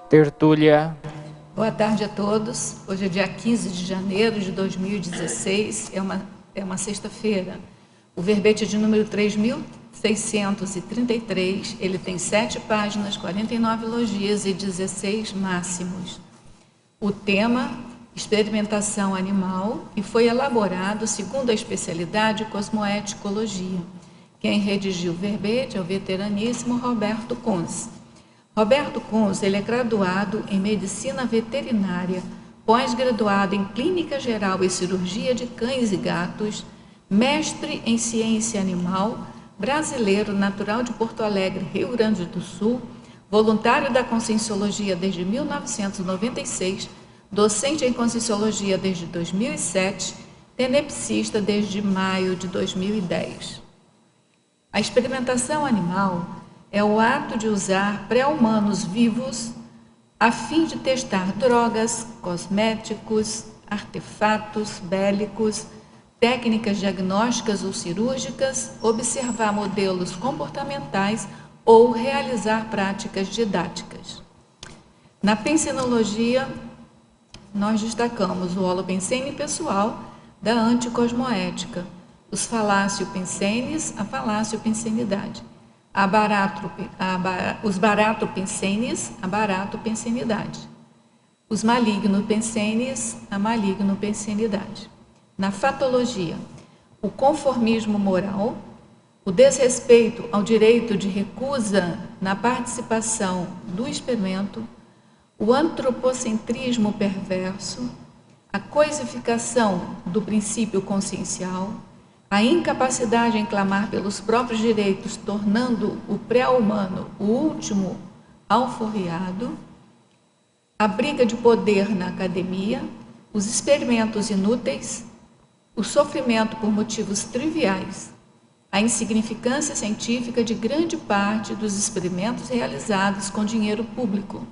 Tertúlia. Boa tarde a todos. Hoje é dia 15 de janeiro de 2016, é uma sexta-feira. O verbete é de número 3.633, ele tem 7 páginas, 49 logias e 16 máximos. O tema, experimentação animal, e foi elaborado segundo a especialidade cosmoeticologia. Quem redigiu o verbete é o veteraníssimo Roberto Kunz. Roberto Kunz, ele é graduado em Medicina Veterinária, pós-graduado em Clínica Geral e Cirurgia de Cães e Gatos, mestre em Ciência Animal, brasileiro, natural de Porto Alegre, Rio Grande do Sul, voluntário da Conscienciologia desde 1996, docente em Conscienciologia desde 2007, tenepsista desde maio de 2010. A experimentação animal é o ato de usar pré-humanos vivos a fim de testar drogas, cosméticos, artefatos bélicos, técnicas diagnósticas ou cirúrgicas, observar modelos comportamentais ou realizar práticas didáticas. Na pensenologia, nós destacamos o holopensene pessoal da anticosmoética, os falácio-pensenes, a falácio-pensenidade. Os baratopensenes, a baratopensenidade. Os malignopensenes, a malignopensenidade. Na fatologia, o conformismo moral, o desrespeito ao direito de recusa na participação do experimento, o antropocentrismo perverso, a coisificação do princípio consciencial, a incapacidade em clamar pelos próprios direitos, tornando o pré-humano o último alforriado, a briga de poder na academia, os experimentos inúteis, o sofrimento por motivos triviais, a insignificância científica de grande parte dos experimentos realizados com dinheiro público,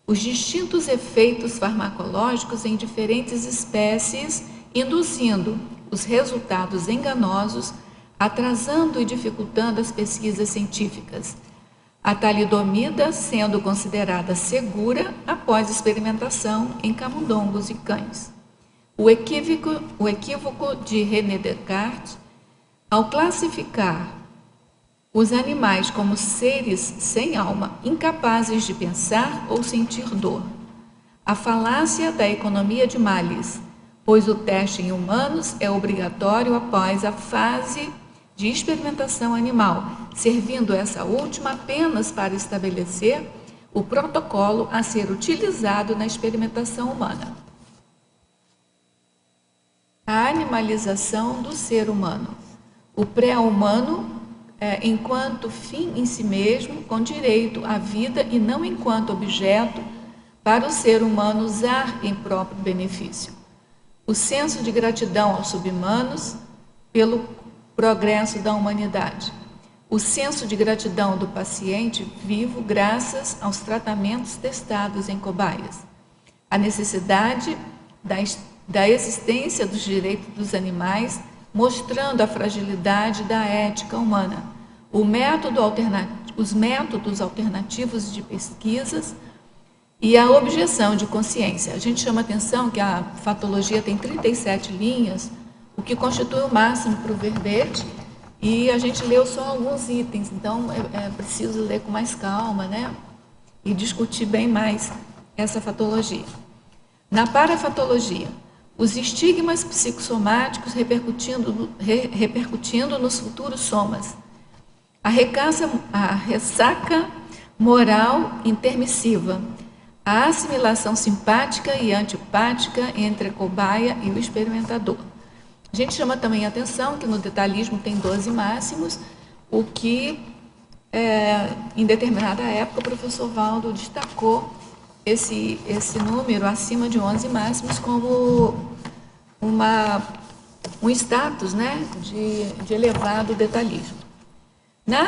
os distintos efeitos farmacológicos em diferentes espécies, induzindo os resultados enganosos, atrasando e dificultando as pesquisas científicas. A talidomida sendo considerada segura após experimentação em camundongos e cães. O equívoco de René Descartes, ao classificar os animais como seres sem alma, incapazes de pensar ou sentir dor. A falácia da economia de males, pois o teste em humanos é obrigatório após a fase de experimentação animal, servindo essa última apenas para estabelecer o protocolo a ser utilizado na experimentação humana. A animalização do ser humano. O pré-humano enquanto fim em si mesmo, com direito à vida e não enquanto objeto para o ser humano usar em próprio benefício. O senso de gratidão aos subhumanos pelo progresso da humanidade. O senso de gratidão do paciente vivo graças aos tratamentos testados em cobaias. A necessidade da existência dos direitos dos animais, mostrando a fragilidade da ética humana. Os métodos alternativos de pesquisas e a objeção de consciência. A gente chama atenção que a fatologia tem 37 linhas, o que constitui o máximo para o verbete, e a gente leu só alguns itens, então é preciso ler com mais calma, né? E discutir bem mais essa fatologia. Na parafatologia, os estigmas psicossomáticos repercutindo nos futuros somas. A ressaca moral intermissiva. A assimilação simpática e antipática entre a cobaia e o experimentador. A gente chama também a atenção que no detalhismo tem 12 máximos, o que, em determinada época, o professor Valdo destacou esse número acima de 11 máximos como um status, né, de elevado detalhismo. Na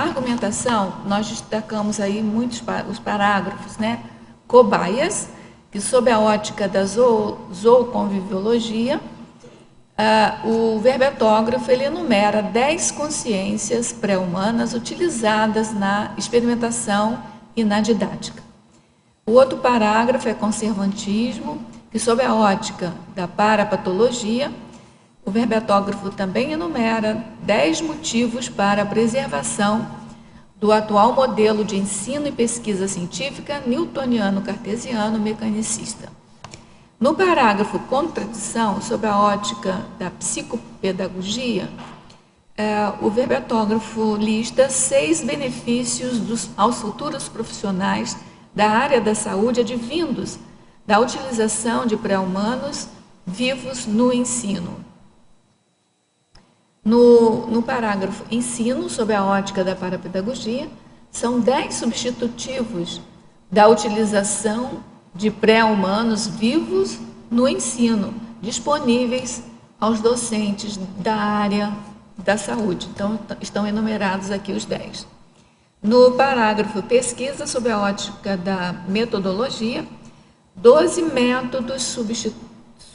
argumentação, nós destacamos aí muitos os parágrafos, né? Cobaias, que sob a ótica da zooconviviologia, o verbetógrafo ele enumera 10 consciências pré-humanas utilizadas na experimentação e na didática. O outro parágrafo é conservantismo, que sob a ótica da parapatologia, o verbetógrafo também enumera 10 motivos para a preservação do atual modelo de ensino e pesquisa científica newtoniano-cartesiano-mecanicista. No parágrafo contradição, sob a ótica da psicopedagogia, o verbetógrafo lista 6 benefícios aos futuros profissionais da área da saúde advindos da utilização de pré-humanos vivos no ensino. No parágrafo ensino, sob a ótica da parapedagogia, são 10 substitutivos da utilização de pré-humanos vivos no ensino, disponíveis aos docentes da área da saúde. Então, estão enumerados aqui os 10. No parágrafo pesquisa, sob a ótica da metodologia, 12 métodos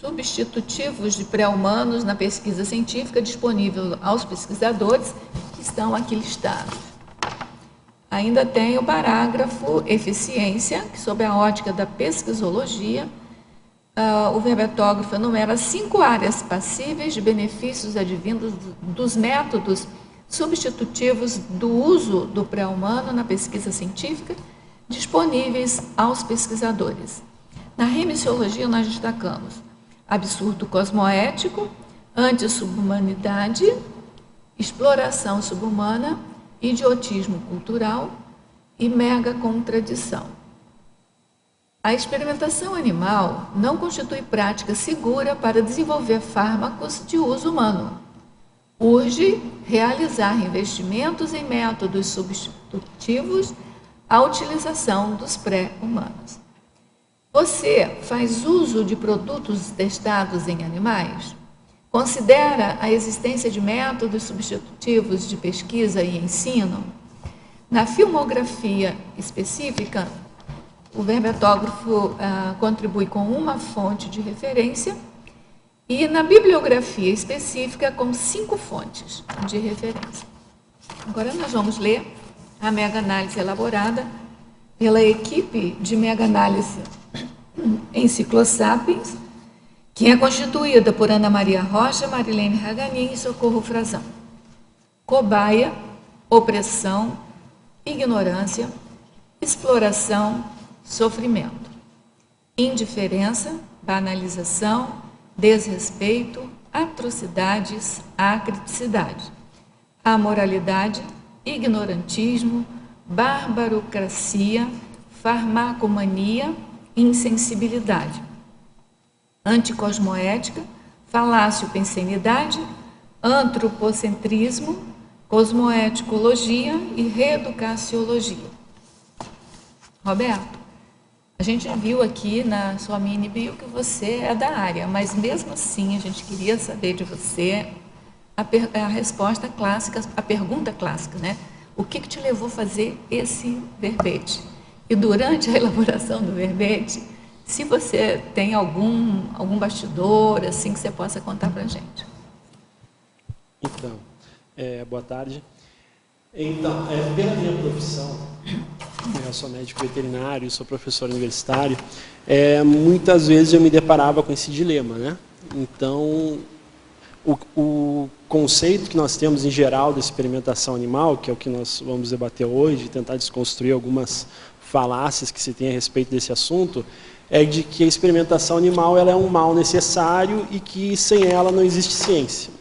substitutivos de pré-humanos na pesquisa científica disponível aos pesquisadores, que estão aqui listados. Ainda tem o parágrafo eficiência, que sob a ótica da pesquisologia, o verbetógrafo enumera 5 áreas passíveis de benefícios advindos dos métodos substitutivos do uso do pré-humano na pesquisa científica, disponíveis aos pesquisadores. Na remissiologia, nós destacamos absurdo cosmoético, anti-subhumanidade, exploração subhumana, idiotismo cultural e mega-contradição. A experimentação animal não constitui prática segura para desenvolver fármacos de uso humano. Urge realizar investimentos em métodos substitutivos à utilização dos pré-humanos. Você faz uso de produtos testados em animais? Considera a existência de métodos substitutivos de pesquisa e ensino? Na filmografia específica, o verbetógrafo contribui com uma fonte de referência e na bibliografia específica com 5 fontes de referência. Agora nós vamos ler a mega-análise elaborada pela equipe de mega-análise Enciclosapiens, que é constituída por Ana Maria Rocha, Marilene Raganin e Socorro Frazão. Cobaia, opressão, ignorância, exploração, sofrimento. Indiferença, banalização, desrespeito, atrocidades, acriticidade. Amoralidade, ignorantismo, barbarocracia, farmacomania, insensibilidade. Anticosmoética, falácio-pensenidade, antropocentrismo, cosmoeticologia e reeducaciologia. Roberto, a gente viu aqui na sua mini bio que você é da área, mas mesmo assim a gente queria saber de você a resposta clássica, a pergunta clássica, né? O que te levou a fazer esse verbete? E durante a elaboração do verbete, se você tem algum bastidor assim que você possa contar para a gente. Então, boa tarde. Então, pela minha profissão, eu sou médico veterinário, sou professor universitário, muitas vezes eu me deparava com esse dilema, né? Então, o conceito que nós temos em geral da experimentação animal, que é o que nós vamos debater hoje, tentar desconstruir algumas falácias que se tem a respeito desse assunto, é de que a experimentação animal ela é um mal necessário e que sem ela não existe ciência.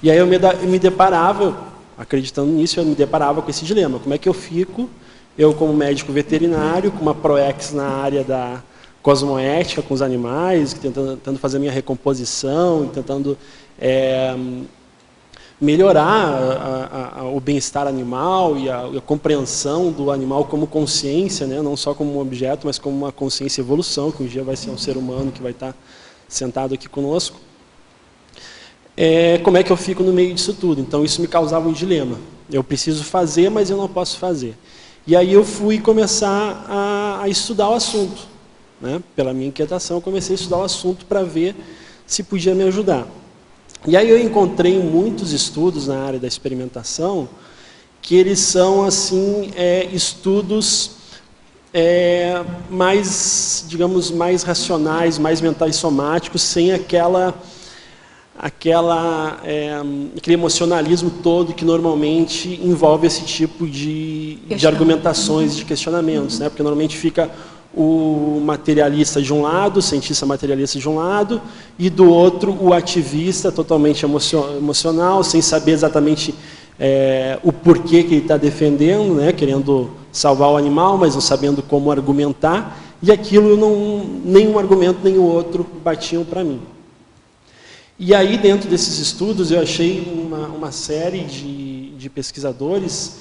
E aí eu me deparava, acreditando nisso, eu me deparava com esse dilema. Como é que eu fico, eu como médico veterinário, com uma proex na área da cosmoética com os animais, tentando fazer a minha recomposição, tentando melhorar o bem-estar animal e a compreensão do animal como consciência, né? Não só como um objeto, mas como uma consciência e evolução, que um dia vai ser um ser humano que vai estar sentado aqui conosco. Como é que eu fico no meio disso tudo? Então isso me causava um dilema. Eu preciso fazer, mas eu não posso fazer. E aí eu fui começar a estudar o assunto, né? Pela minha inquietação, eu comecei a estudar o assunto para ver se podia me ajudar. E aí eu encontrei muitos estudos na área da experimentação que eles são assim estudos mais, digamos, mais racionais, mais mentais somáticos, sem aquele emocionalismo todo que normalmente envolve esse tipo de argumentações, de questionamentos, né? Porque normalmente fica o materialista de um lado, o cientista materialista de um lado, e do outro o ativista totalmente emocional, sem saber exatamente o porquê que ele está defendendo, né? Querendo salvar o animal, mas não sabendo como argumentar, e aquilo nem um argumento nem o outro batiam para mim. E aí, dentro desses estudos, eu achei uma série de pesquisadores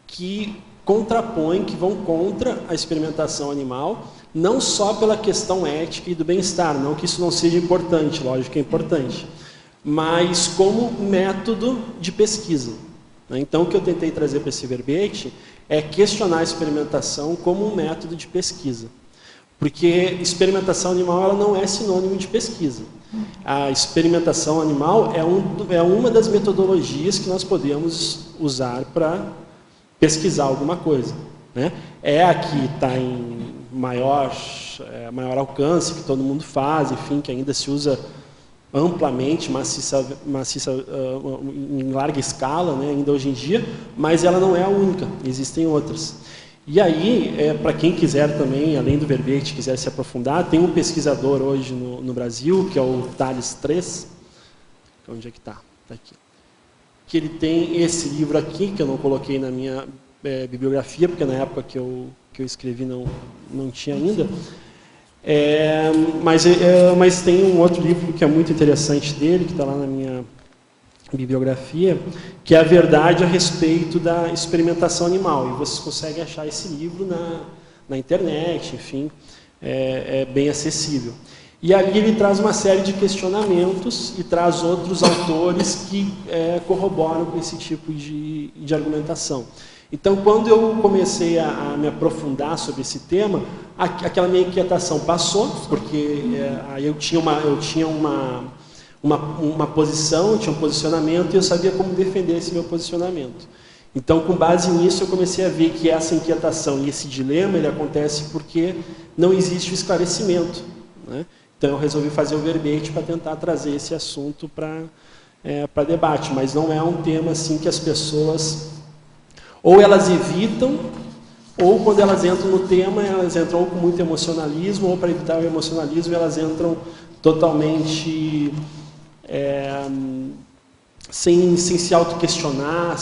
que contrapõem, que vão contra a experimentação animal, não só pela questão ética e do bem-estar, não que isso não seja importante, lógico que é importante, mas como método de pesquisa. Então, o que eu tentei trazer para esse verbete é questionar a experimentação como um método de pesquisa. Porque experimentação animal ela não é sinônimo de pesquisa. A experimentação animal é uma das metodologias que nós podemos usar para pesquisar alguma coisa, né? É a que está em maior alcance, que todo mundo faz, enfim, que ainda se usa amplamente, maciça em larga escala, né, ainda hoje em dia, mas ela não é a única, existem outras. E aí, para quem quiser também, além do verbete, quiser se aprofundar, tem um pesquisador hoje no Brasil, que é o Thales Tres, onde é que está? Está aqui. Que ele tem esse livro aqui, que eu não coloquei na minha bibliografia, porque na época que eu escrevi não tinha ainda. Mas tem um outro livro que é muito interessante dele, que está lá na minha bibliografia, que é A Verdade a Respeito da Experimentação Animal. E vocês conseguem achar esse livro na internet, enfim, é bem acessível. E ali ele traz uma série de questionamentos e traz outros autores que corroboram com esse tipo de argumentação. Então, quando eu comecei a me aprofundar sobre esse tema, aquela minha inquietação passou, porque aí eu tinha uma posição, eu tinha um posicionamento e eu sabia como defender esse meu posicionamento. Então, com base nisso, eu comecei a ver que essa inquietação e esse dilema ele acontece porque não existe o esclarecimento, né? Então, eu resolvi fazer o verbete para tentar trazer esse assunto para debate, mas não é um tema assim que as pessoas ou elas evitam, ou quando elas entram no tema, elas entram ou com muito emocionalismo, ou para evitar o emocionalismo, elas entram totalmente sem se auto-questionar,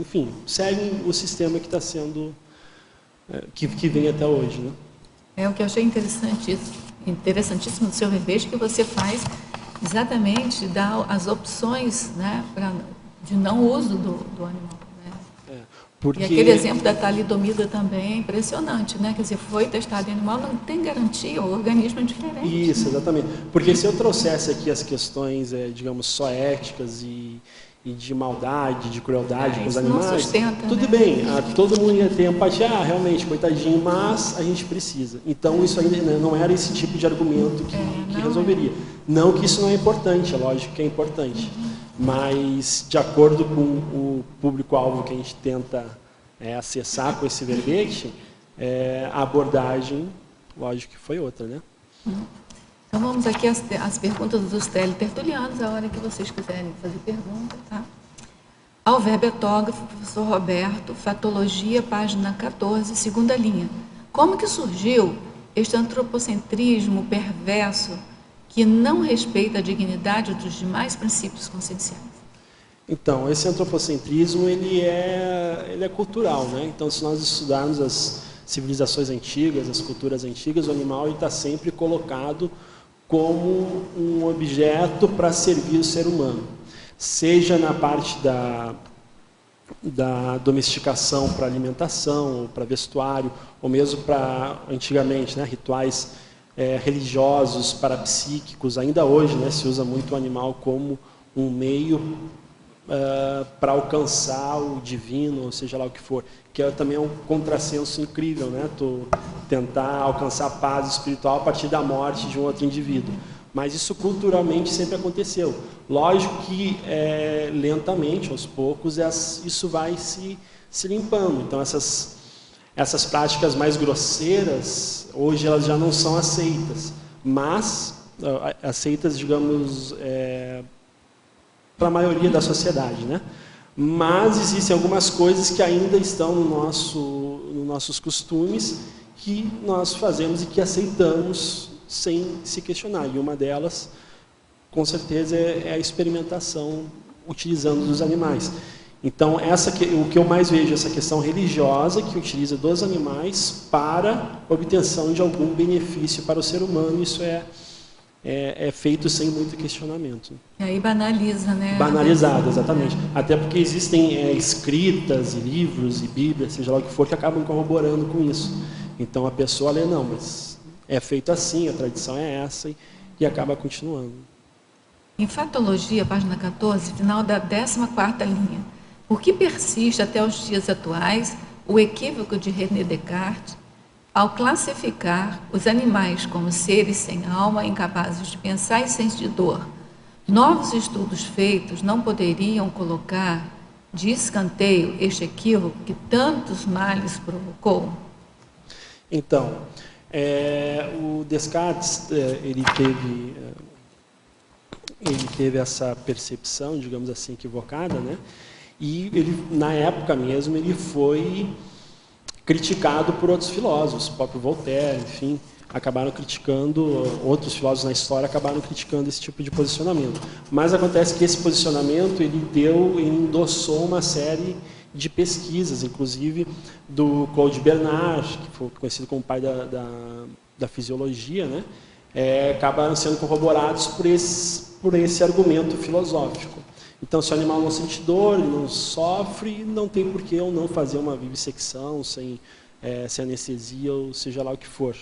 enfim, seguem o sistema que está sendo, que vem até hoje, né? O que eu achei interessantíssimo do seu verbete, que você faz exatamente, dá as opções, né, de não uso do animal. Porque... E aquele exemplo da talidomida também é impressionante, né? Quer dizer, foi testado em animal, não tem garantia, o organismo é diferente. Isso, exatamente. Porque se eu trouxesse aqui as questões, digamos, só éticas e de maldade, de crueldade com os animais, não sustenta, tudo né? Bem, todo mundo ia ter empatia, realmente, coitadinho, mas a gente precisa. Então, isso ainda não era esse tipo de argumento que resolveria. Não que isso não é importante, é lógico que é importante. Mas, de acordo com o público-alvo que a gente tenta acessar com esse verbete, a abordagem, lógico que foi outra, né? Então, vamos aqui às perguntas dos teletertulianos, a hora que vocês quiserem fazer pergunta, tá? Alverbo etógrafo, professor Roberto, Fatologia, página 14, segunda linha. Como que surgiu este antropocentrismo perverso que não respeita a dignidade dos demais princípios conscienciais? Então, esse antropocentrismo ele é cultural, né? Então, se nós estudarmos as civilizações antigas, as culturas antigas, o animal está sempre colocado como um objeto para servir o ser humano, seja na parte da domesticação para alimentação, para vestuário, ou mesmo para, antigamente, né, rituais religiosos, parapsíquicos. Ainda hoje, né, se usa muito o animal como um meio para alcançar o divino, ou seja lá o que for, que também é um contrassenso incrível, né? Tu tentar alcançar a paz espiritual a partir da morte de um outro indivíduo. Mas isso culturalmente sempre aconteceu. Lógico que lentamente, aos poucos, isso vai se limpando. Então Essas práticas mais grosseiras, hoje elas já não são aceitas, mas aceitas, digamos, para a maioria da sociedade, né? Mas existem algumas coisas que ainda estão nos nossos costumes, que nós fazemos e que aceitamos sem se questionar. E uma delas, com certeza, é a experimentação utilizando os animais. Então, o que eu mais vejo é essa questão religiosa, que utiliza dos animais para obtenção de algum benefício para o ser humano. Isso é feito sem muito questionamento. E aí banaliza, né? Banalizado, exatamente. Até porque existem escritas, e livros e bíblias, seja lá o que for, que acabam corroborando com isso. Então a pessoa lê, não, mas é feito assim, a tradição é essa, e acaba continuando. Em Fatologia, página 14, final da 14ª linha. Por que persiste até os dias atuais o equívoco de René Descartes ao classificar os animais como seres sem alma, incapazes de pensar e sentir dor? Novos estudos feitos não poderiam colocar de escanteio este equívoco que tantos males provocou? Então, o Descartes, ele teve essa percepção, digamos assim, equivocada, né? E ele, na época mesmo, ele foi criticado por outros filósofos, o próprio Voltaire, enfim, acabaram criticando, outros filósofos na história acabaram criticando esse tipo de posicionamento. Mas acontece que esse posicionamento, ele endossou uma série de pesquisas, inclusive do Claude Bernard, que foi conhecido como pai da fisiologia, né? Acabaram sendo corroborados por esse argumento filosófico. Então, se o animal não sente dor, ele não sofre, não tem por que eu não fazer uma vivissecção sem anestesia ou seja lá o que for.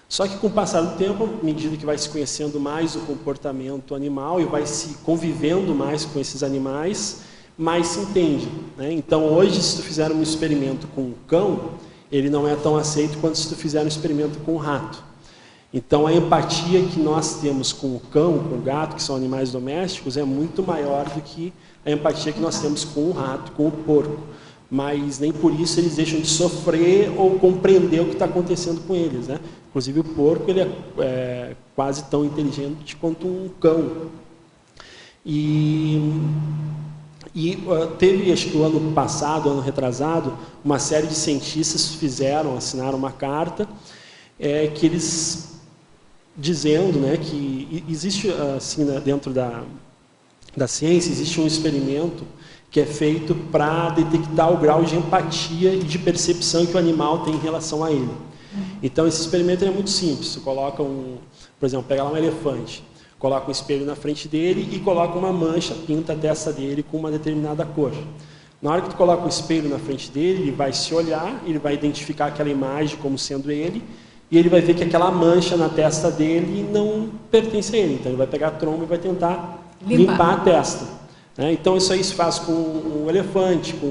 Só que com o passar do tempo, à medida que vai se conhecendo mais o comportamento animal e vai se convivendo mais com esses animais, mais se entende, né? Então, hoje, se tu fizer um experimento com um cão, ele não é tão aceito quanto se tu fizer um experimento com um rato. Então, a empatia que nós temos com o cão, com o gato, que são animais domésticos, é muito maior do que a empatia que nós temos com o rato, com o porco. Mas nem por isso eles deixam de sofrer ou compreender o que está acontecendo com eles, né? Inclusive, o porco ele é quase tão inteligente quanto um cão. E teve, acho que o ano passado, ano retrasado, uma série de cientistas assinaram uma carta que eles dizendo, né, que existe, assim, dentro da ciência, existe um experimento que é feito para detectar o grau de empatia e de percepção que o animal tem em relação a ele. Então, esse experimento é muito simples. Você coloca por exemplo, pega lá um elefante, coloca um espelho na frente dele e coloca uma mancha, pinta a testa dele com uma determinada cor. Na hora que tu coloca o espelho na frente dele, ele vai se olhar, ele vai identificar aquela imagem como sendo ele, e ele vai ver que aquela mancha na testa dele não pertence a ele. Então, ele vai pegar a tromba e vai tentar limpar a testa, né? Então, isso aí se faz com o elefante, com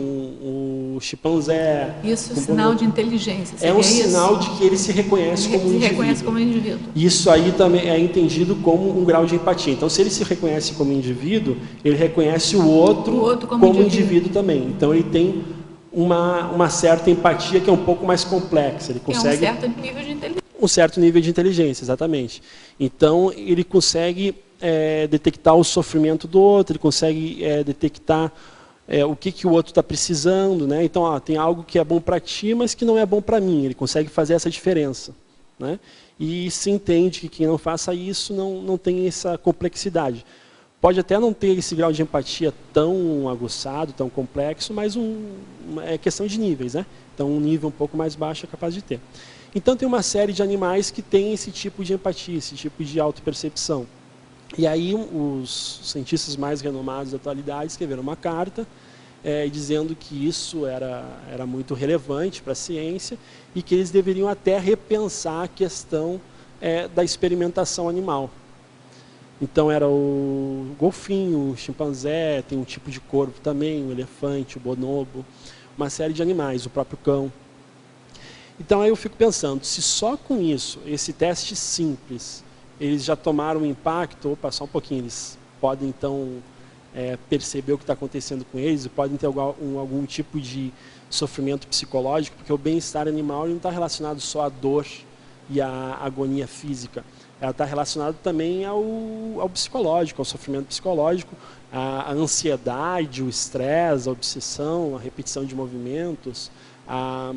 o chimpanzé. Isso é sinal de inteligência. É um sinal de que ele se reconhece como um indivíduo. Reconhece como indivíduo. Isso aí também é entendido como um grau de empatia. Então, se ele se reconhece como indivíduo, ele reconhece o outro como indivíduo também. Então, ele tem uma certa empatia que é um pouco mais complexa. Ele consegue um certo nível de inteligência. Um certo nível de inteligência, exatamente. Então, ele consegue detectar o sofrimento do outro, ele consegue detectar o que o outro está precisando, né? Então, tem algo que é bom para ti, mas que não é bom para mim. Ele consegue fazer essa diferença, né? E se entende que quem não faça isso não tem essa complexidade. Pode até não ter esse grau de empatia tão aguçado, tão complexo, mas é questão de níveis, né? Então, um nível um pouco mais baixo é capaz de ter. Então, tem uma série de animais que tem esse tipo de empatia, esse tipo de autopercepção. E aí, os cientistas mais renomados da atualidade escreveram uma carta dizendo que isso era muito relevante para a ciência e que eles deveriam até repensar a questão da experimentação animal. Então, era o golfinho, o chimpanzé, tem um tipo de corvo também, o elefante, o bonobo, uma série de animais, o próprio cão. Então, aí eu fico pensando, se só com isso, esse teste simples, eles já tomaram um impacto, opa, só um pouquinho, eles podem, então, perceber o que está acontecendo com eles, e podem ter algum tipo de sofrimento psicológico, porque o bem-estar animal ele não está relacionado só à dor e à agonia física. Ela está relacionada também ao psicológico, ao sofrimento psicológico, à ansiedade, o estresse, a obsessão, a repetição de movimentos, a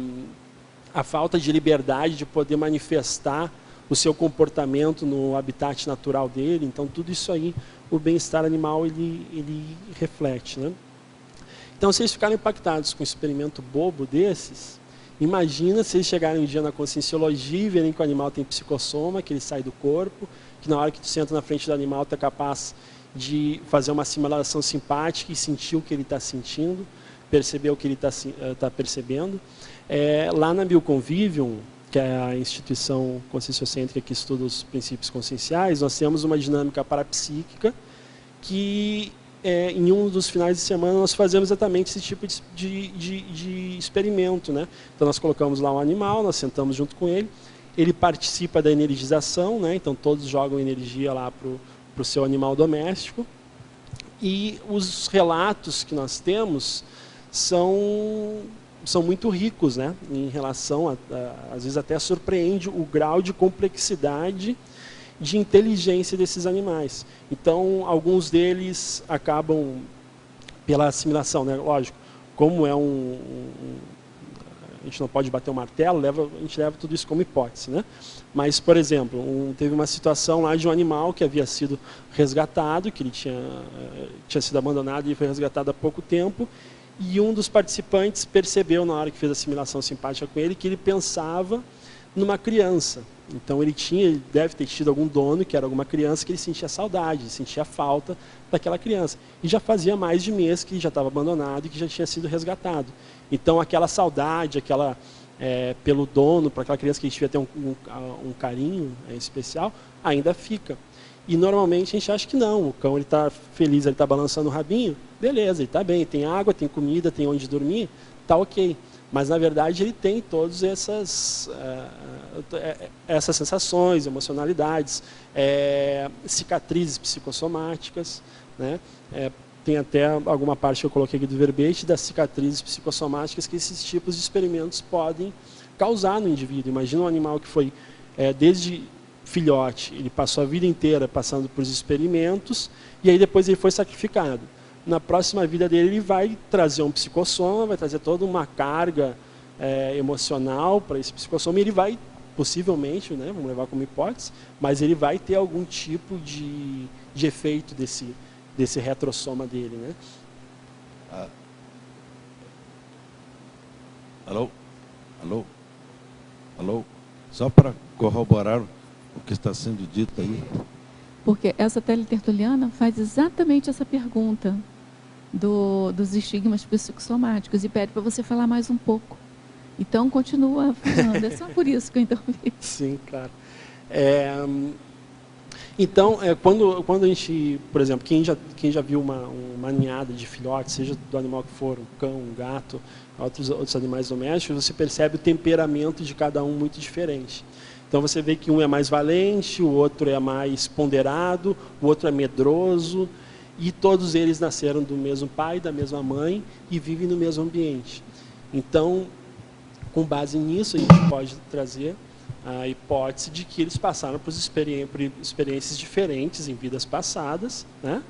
falta de liberdade de poder manifestar o seu comportamento no habitat natural dele. Então, tudo isso aí, o bem-estar animal, ele reflete, né? Então, se eles ficarem impactados com um experimento bobo desses, imagina se eles chegarem um dia na conscienciologia e verem que o animal tem psicossoma, que ele sai do corpo, que na hora que tu senta na frente do animal, tu é capaz de fazer uma simulação simpática e sentir o que ele está sentindo, perceber o que ele está percebendo. Lá na Bioconvivium, que é a instituição conscienciocêntrica que estuda os princípios conscienciais, nós temos uma dinâmica parapsíquica que, em um dos finais de semana, nós fazemos exatamente esse tipo de experimento, né? Então, nós colocamos lá um animal, nós sentamos junto com ele participa da energização, né? Então, todos jogam energia lá para o seu animal doméstico, e os relatos que nós temos são muito ricos, né? Em relação às vezes até surpreende o grau de complexidade de inteligência desses animais. Então, alguns deles acabam pela assimilação, né? Lógico, como a gente não pode bater o martelo, a gente leva tudo isso como hipótese, né? Mas, por exemplo, teve uma situação lá de um animal que havia sido resgatado, que ele tinha sido abandonado e foi resgatado há pouco tempo, e um dos participantes percebeu, na hora que fez a assimilação simpática com ele, que ele pensava numa criança. Então, ele deve ter tido algum dono, que era alguma criança, que ele sentia saudade, sentia falta daquela criança. E já fazia mais de mês que já estava abandonado e que já tinha sido resgatado. Então, aquela saudade, pelo dono, para aquela criança que a gente devia ter um carinho especial, ainda fica. E normalmente a gente acha que não, o cão está feliz, ele está balançando o rabinho, beleza, ele está bem, tem água, tem comida, tem onde dormir, está ok. Mas na verdade ele tem todas essas sensações, emocionalidades, cicatrizes psicossomáticas, né? Tem até alguma parte que eu coloquei aqui do verbete das cicatrizes psicossomáticas que esses tipos de experimentos podem causar no indivíduo. Imagina um animal que foi desde filhote, ele passou a vida inteira passando por experimentos, e aí depois ele foi sacrificado. Na próxima vida dele, ele vai trazer um psicossoma, vai trazer toda uma carga emocional para esse psicossoma, e ele vai, possivelmente, né, vamos levar como hipótese, mas ele vai ter algum tipo de efeito desse retrossoma dele, né? Alô? Só para corroborar o que está sendo dito aí. Porque essa teletertuliana faz exatamente essa pergunta dos estigmas psicossomáticos e pede para você falar mais um pouco. Então, continua falando. É só por isso que eu interrompi. Sim, claro. Então, quando a gente, por exemplo, quem já viu uma ninhada de filhotes, seja do animal que for, um cão, um gato, outros animais domésticos, você percebe o temperamento de cada um muito diferente. Então você vê que um é mais valente, o outro é mais ponderado, o outro é medroso, e todos eles nasceram do mesmo pai, da mesma mãe, e vivem no mesmo ambiente. Então, com base nisso, a gente pode trazer a hipótese de que eles passaram por experiências diferentes em vidas passadas, né?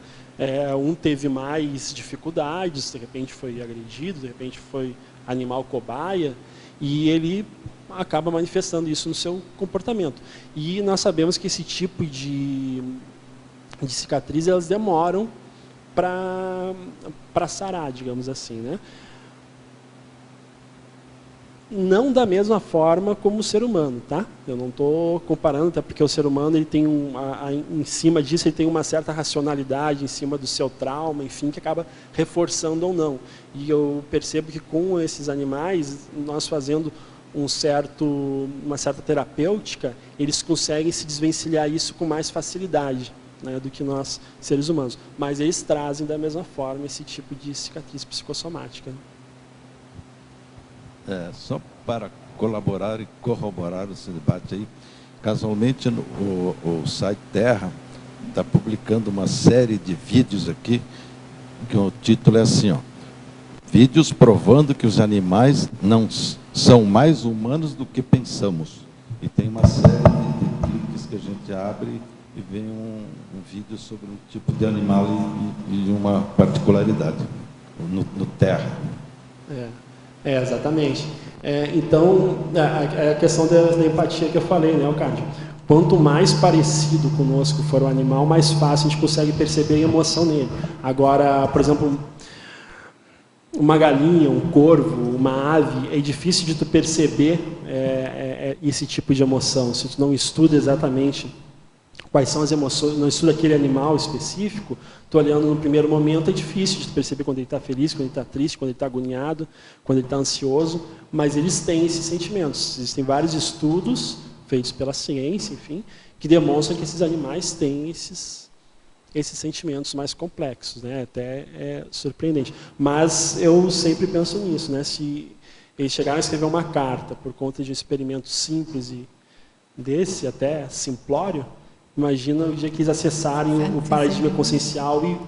Um teve mais dificuldades, de repente foi agredido, de repente foi animal cobaia, e ele acaba manifestando isso no seu comportamento. E nós sabemos que esse tipo de cicatriz, elas demoram para sarar, digamos assim, né? Não da mesma forma como o ser humano, tá? Eu não estou comparando, até porque o ser humano ele tem em cima disso ele tem uma certa racionalidade em cima do seu trauma, enfim, que acaba reforçando ou não. E eu percebo que com esses animais, nós fazendo uma certa terapêutica, eles conseguem se desvencilhar isso com mais facilidade, né, do que nós, seres humanos. Mas eles trazem da mesma forma esse tipo de cicatriz psicossomática. Só para colaborar e corroborar esse debate aí, casualmente o site Terra está publicando uma série de vídeos aqui que o título é assim, ó, vídeos provando que os animais não são mais humanos do que pensamos. E tem uma série de cliques que a gente abre e vem um vídeo sobre um tipo de animal e uma particularidade no terra. Exatamente. Então, a questão da empatia que eu falei, né, Cádio? Quanto mais parecido conosco for o animal, mais fácil a gente consegue perceber a emoção nele. Agora, por exemplo, uma galinha, um corvo, uma ave, é difícil de tu perceber esse tipo de emoção. Se tu não estuda exatamente quais são as emoções, não estuda aquele animal específico, tu olhando no primeiro momento é difícil de perceber quando ele está feliz, quando ele está triste, quando ele está agoniado, quando ele está ansioso, mas eles têm esses sentimentos. Existem vários estudos feitos pela ciência, enfim, que demonstram que esses animais têm esses sentimentos mais complexos, né? Até é surpreendente. Mas eu sempre penso nisso, né? Se eles chegaram a escrever uma carta por conta de um experimento simples e desse até simplório, imagina o dia que eles acessarem o paradigma consciencial e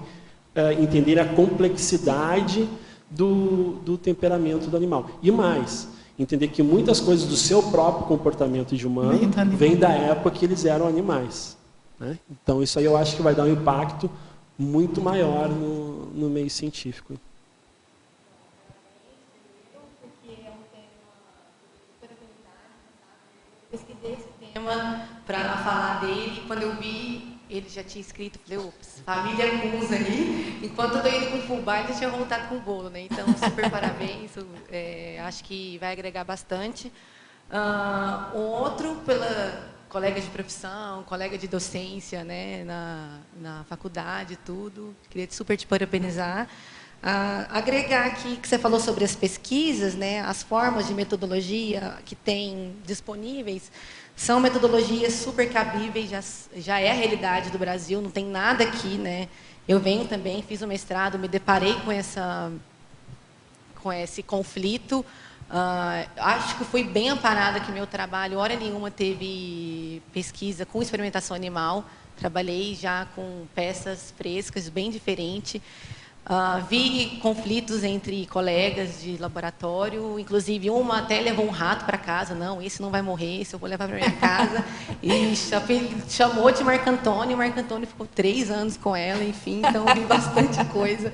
entenderem a complexidade do temperamento do animal. E mais, entender que muitas coisas do seu próprio comportamento de humano vêm da época que eles eram animais. Né? Então, isso aí eu acho que vai dar um impacto muito maior no meio científico. Eu pesquisei esse tema para falar dele, quando eu vi, ele já tinha escrito, falei, ops, família Musa aí, enquanto eu estou indo com o fubá, ele já tinha voltado com o bolo, né? Então, super parabéns, acho que vai agregar bastante. Um outro, pela colega de profissão, colega de docência, né, na faculdade, tudo, queria super te parabenizar. Agregar aqui que você falou sobre as pesquisas, né, as formas de metodologia que tem disponíveis, são metodologias super cabíveis, já é a realidade do Brasil, não tem nada aqui, né? Eu venho também, fiz um mestrado, me deparei com esse conflito. Acho que fui bem amparada que meu trabalho, hora nenhuma, teve pesquisa com experimentação animal. Trabalhei já com peças frescas, bem diferente. Vi conflitos entre colegas de laboratório, inclusive uma até levou um rato para casa. Não, esse não vai morrer, esse eu vou levar para minha casa. E chamou de Marco Antônio, e o Marco Antônio ficou 3 anos com ela, enfim, então vi bastante coisa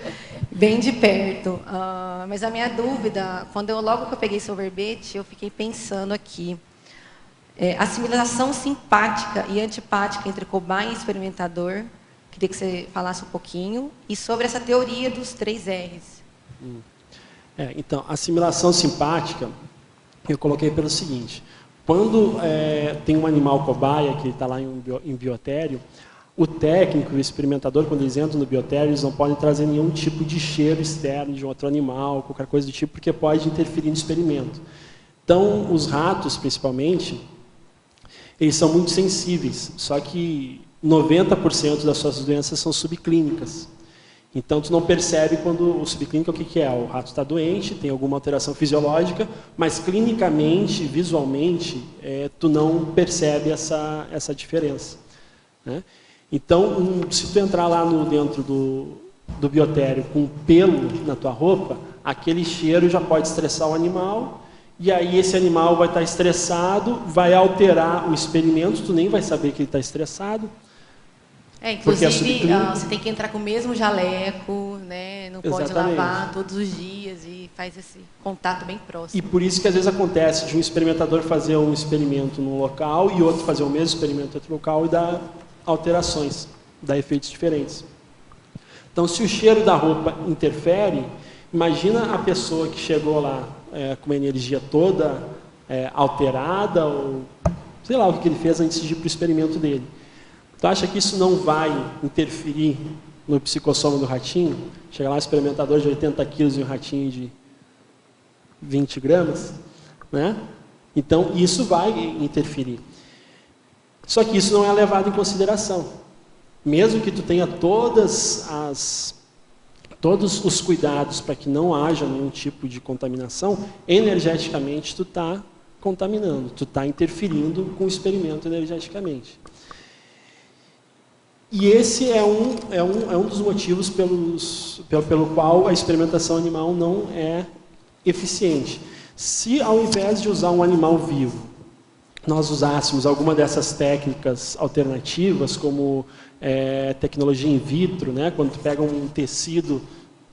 bem de perto. Mas a minha dúvida, logo que eu peguei seu verbete, eu fiquei pensando aqui. Assimilação simpática e antipática entre cobaia e experimentador. Queria que você falasse um pouquinho. E sobre essa teoria dos 3 R's. Então, assimilação simpática, eu coloquei pelo seguinte. Quando tem um animal cobaia, que está lá em biotério, o técnico e o experimentador, quando eles entram no biotério, eles não podem trazer nenhum tipo de cheiro externo de outro animal, qualquer coisa do tipo, porque pode interferir no experimento. Então, os ratos, principalmente, eles são muito sensíveis, só que 90% das suas doenças são subclínicas. Então, tu não percebe quando o subclínico, o que é? O rato está doente, tem alguma alteração fisiológica, mas clinicamente, visualmente, tu não percebe essa diferença. Né? Então, se tu entrar lá dentro do biotério com pelo na tua roupa, aquele cheiro já pode estressar o animal, e aí esse animal vai estar estressado, vai alterar o experimento, tu nem vai saber que ele está estressado. Inclusive, você tem que entrar com o mesmo jaleco, né? Não pode lavar todos os dias e faz esse contato bem próximo. E por isso que às vezes acontece de um experimentador fazer um experimento num local e outro fazer o mesmo experimento em outro local e dar alterações, dar efeitos diferentes. Então, se o cheiro da roupa interfere, imagina a pessoa que chegou lá com uma energia toda alterada, ou sei lá o que ele fez antes de ir para o experimento dele. Tu acha que isso não vai interferir no psicossoma do ratinho? Chega lá um experimentador de 80 quilos e um ratinho de 20 gramas, né? Então, isso vai interferir. Só que isso não é levado em consideração. Mesmo que tu tenha todos os cuidados para que não haja nenhum tipo de contaminação, energeticamente tu está contaminando, tu está interferindo com o experimento energeticamente. E esse é um dos motivos pelo qual a experimentação animal não é eficiente. Se ao invés de usar um animal vivo, nós usássemos alguma dessas técnicas alternativas, como tecnologia in vitro, né? Quando tu pega um tecido,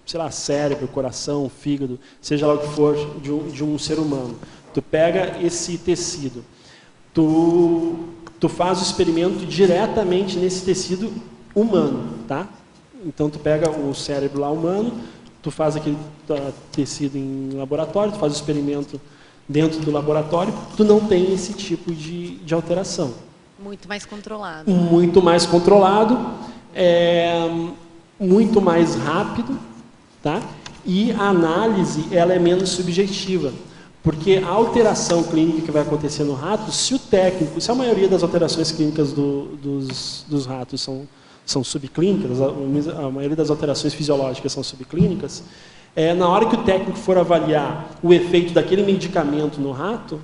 sei lá, cérebro, coração, fígado, seja lá o que for, de um ser humano, tu pega esse tecido, tu faz o experimento diretamente nesse tecido humano, tá? Então tu pega o cérebro lá humano, tu faz aquele tecido em laboratório, tu faz o experimento dentro do laboratório, tu não tem esse tipo de alteração. Muito mais controlado. Muito mais controlado, muito mais rápido, tá? E a análise ela é menos subjetiva. Porque a alteração clínica que vai acontecer no rato, se a maioria das alterações clínicas dos ratos são subclínicas, a maioria das alterações fisiológicas são subclínicas, na hora que o técnico for avaliar o efeito daquele medicamento no rato,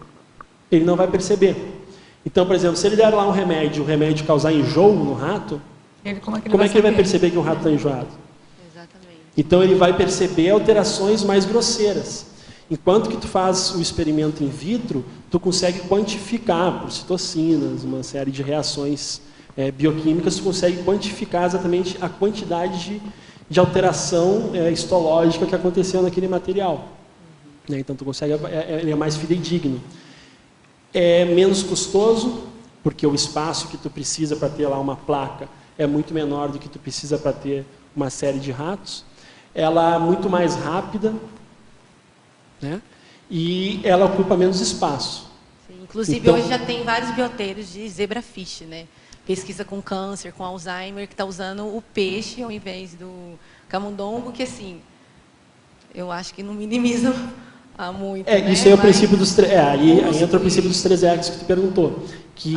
ele não vai perceber. Então, por exemplo, se ele der lá um remédio, o remédio causar enjoo no rato, como é que ele vai perceber que o rato está enjoado? Exatamente. Então, ele vai perceber alterações mais grosseiras. Enquanto que tu faz o experimento in vitro, tu consegue quantificar por citocinas, uma série de reações bioquímicas, tu consegue quantificar exatamente a quantidade de alteração histológica que aconteceu naquele material. Então, tu consegue, ele é mais fidedigno. É menos custoso, porque o espaço que tu precisa para ter lá uma placa é muito menor do que tu precisa para ter uma série de ratos. Ela é muito mais rápida, né? E ela ocupa menos espaço. Sim, inclusive, hoje já tem vários bioteiros de zebrafish, né? Pesquisa com câncer, com Alzheimer, que está usando o peixe ao invés do camundongo, que assim, eu acho que não minimiza muito. Né? Isso aí é o princípio dos aí entra o princípio dos 3 R's que tu perguntou. Que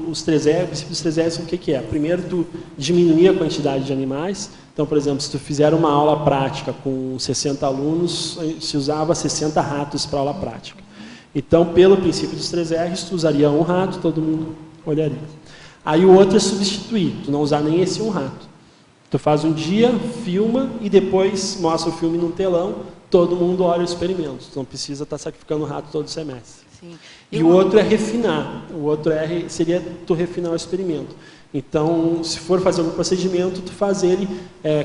os 3 R's, o princípio dos 3 R's, o que é? Primeiro, tu diminuir a quantidade de animais. Então, por exemplo, se tu fizer uma aula prática com 60 alunos, se usava 60 ratos para aula prática. Então, pelo princípio dos 3 R's, tu usaria um rato, todo mundo olharia. Aí o outro é substituir, tu não usar nem esse um rato. Tu faz um dia, filma e depois mostra o filme num telão, todo mundo olha o experimento. Tu não precisa estar sacrificando o rato todo semestre. Sim. E o outro é refinar. O outro seria tu refinar o experimento. Então, se for fazer algum procedimento, tu faz ele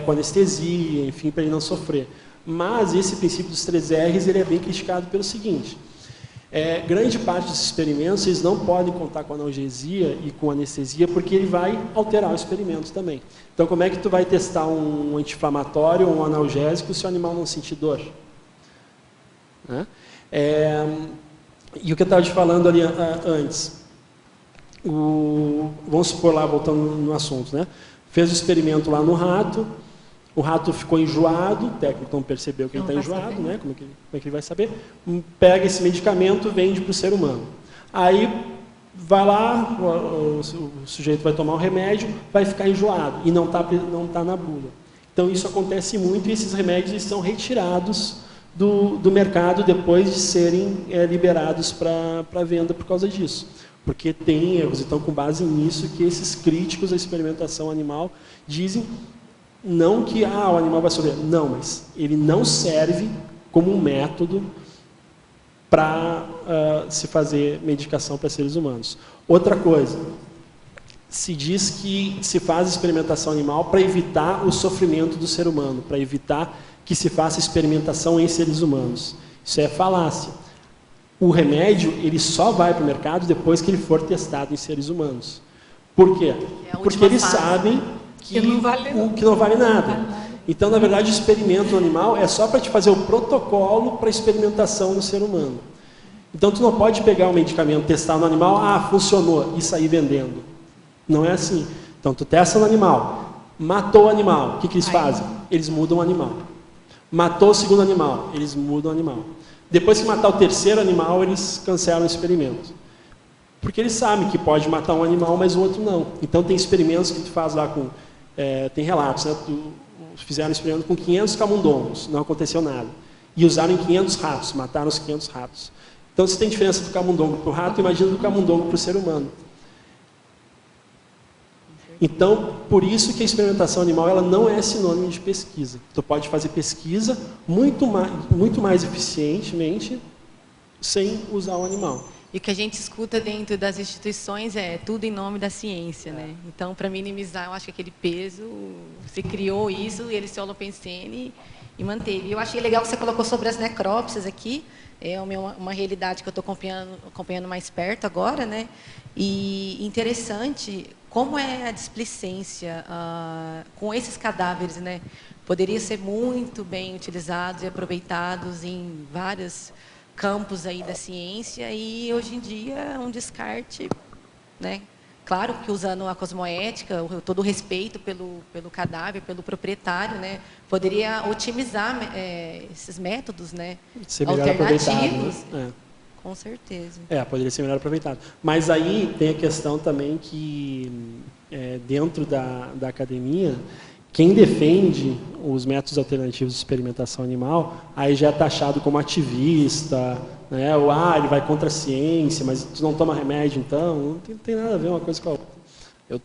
com anestesia, enfim, para ele não sofrer. Mas esse princípio dos 3 R's ele é bem criticado pelo seguinte. Grande parte dos experimentos eles não podem contar com analgesia e com anestesia porque ele vai alterar o experimento também. Então, como é que tu vai testar um anti-inflamatório ou um analgésico se o animal não sentir dor? Né? E o que eu estava te falando ali antes, vamos supor lá, voltando no assunto, né? Fez o experimento lá no rato, o rato ficou enjoado, o técnico não percebeu que ele está enjoado, né? Como é que ele vai saber? Pega esse medicamento, vende para o ser humano. Aí vai lá, o sujeito vai tomar o remédio, vai ficar enjoado e não tá na bula. Então isso acontece muito e esses remédios eles são retirados do mercado depois de serem liberados para venda por causa disso. Porque tem erros. Então, com base nisso, que esses críticos à experimentação animal dizem não que o animal vai sofrer. Não, mas ele não serve como um método para se fazer medicação para seres humanos. Outra coisa, se diz que se faz experimentação animal para evitar o sofrimento do ser humano, para evitar que se faça experimentação em seres humanos. Isso é falácia. O remédio ele só vai para o mercado depois que ele for testado em seres humanos. Por quê? Porque eles sabem que não vale nada. Então, na verdade, o experimento no animal é só para te fazer o protocolo para experimentação no ser humano. Então, tu não pode pegar um medicamento, testar no animal, funcionou, e sair vendendo. Não é assim. Então, tu testa no animal, matou o animal, o que eles fazem? Eles mudam o animal. Matou o segundo animal, eles mudam o animal. Depois que matar o terceiro animal, eles cancelam o experimento. Porque eles sabem que pode matar um animal, mas o outro não. Então, tem experimentos que tu faz lá com... tem relatos, né? Fizeram um experimento com 500 camundongos, não aconteceu nada. E usaram em 500 ratos, mataram os 500 ratos. Então, se tem diferença do camundongo para o rato, imagina do camundongo para o ser humano. Então, por isso que a experimentação animal ela não é sinônimo de pesquisa. Tu pode fazer pesquisa muito mais eficientemente sem usar o animal. E o que a gente escuta dentro das instituições é tudo em nome da ciência, né? Então, para minimizar, eu acho que aquele peso, se criou isso, e eles se holopensene e manteve. Eu achei legal que você colocou sobre as necrópsias aqui, é uma realidade que eu estou acompanhando mais perto agora, né? E interessante como é a displicência com esses cadáveres, né? Poderiam ser muito bem utilizados e aproveitados em vários campos aí da ciência, e hoje em dia é um descarte, né? Claro que usando a cosmoética, todo o respeito pelo cadáver, pelo proprietário, né? Poderia otimizar esses métodos, né? Ser melhor alternativos. Né? Com certeza. Poderia ser melhor aproveitado. Mas aí tem a questão também que, dentro da academia, quem defende os métodos alternativos de experimentação animal, aí já é taxado como ativista, né? Ou, ele vai contra a ciência, mas tu não toma remédio, então não tem nada a ver uma coisa com a outra.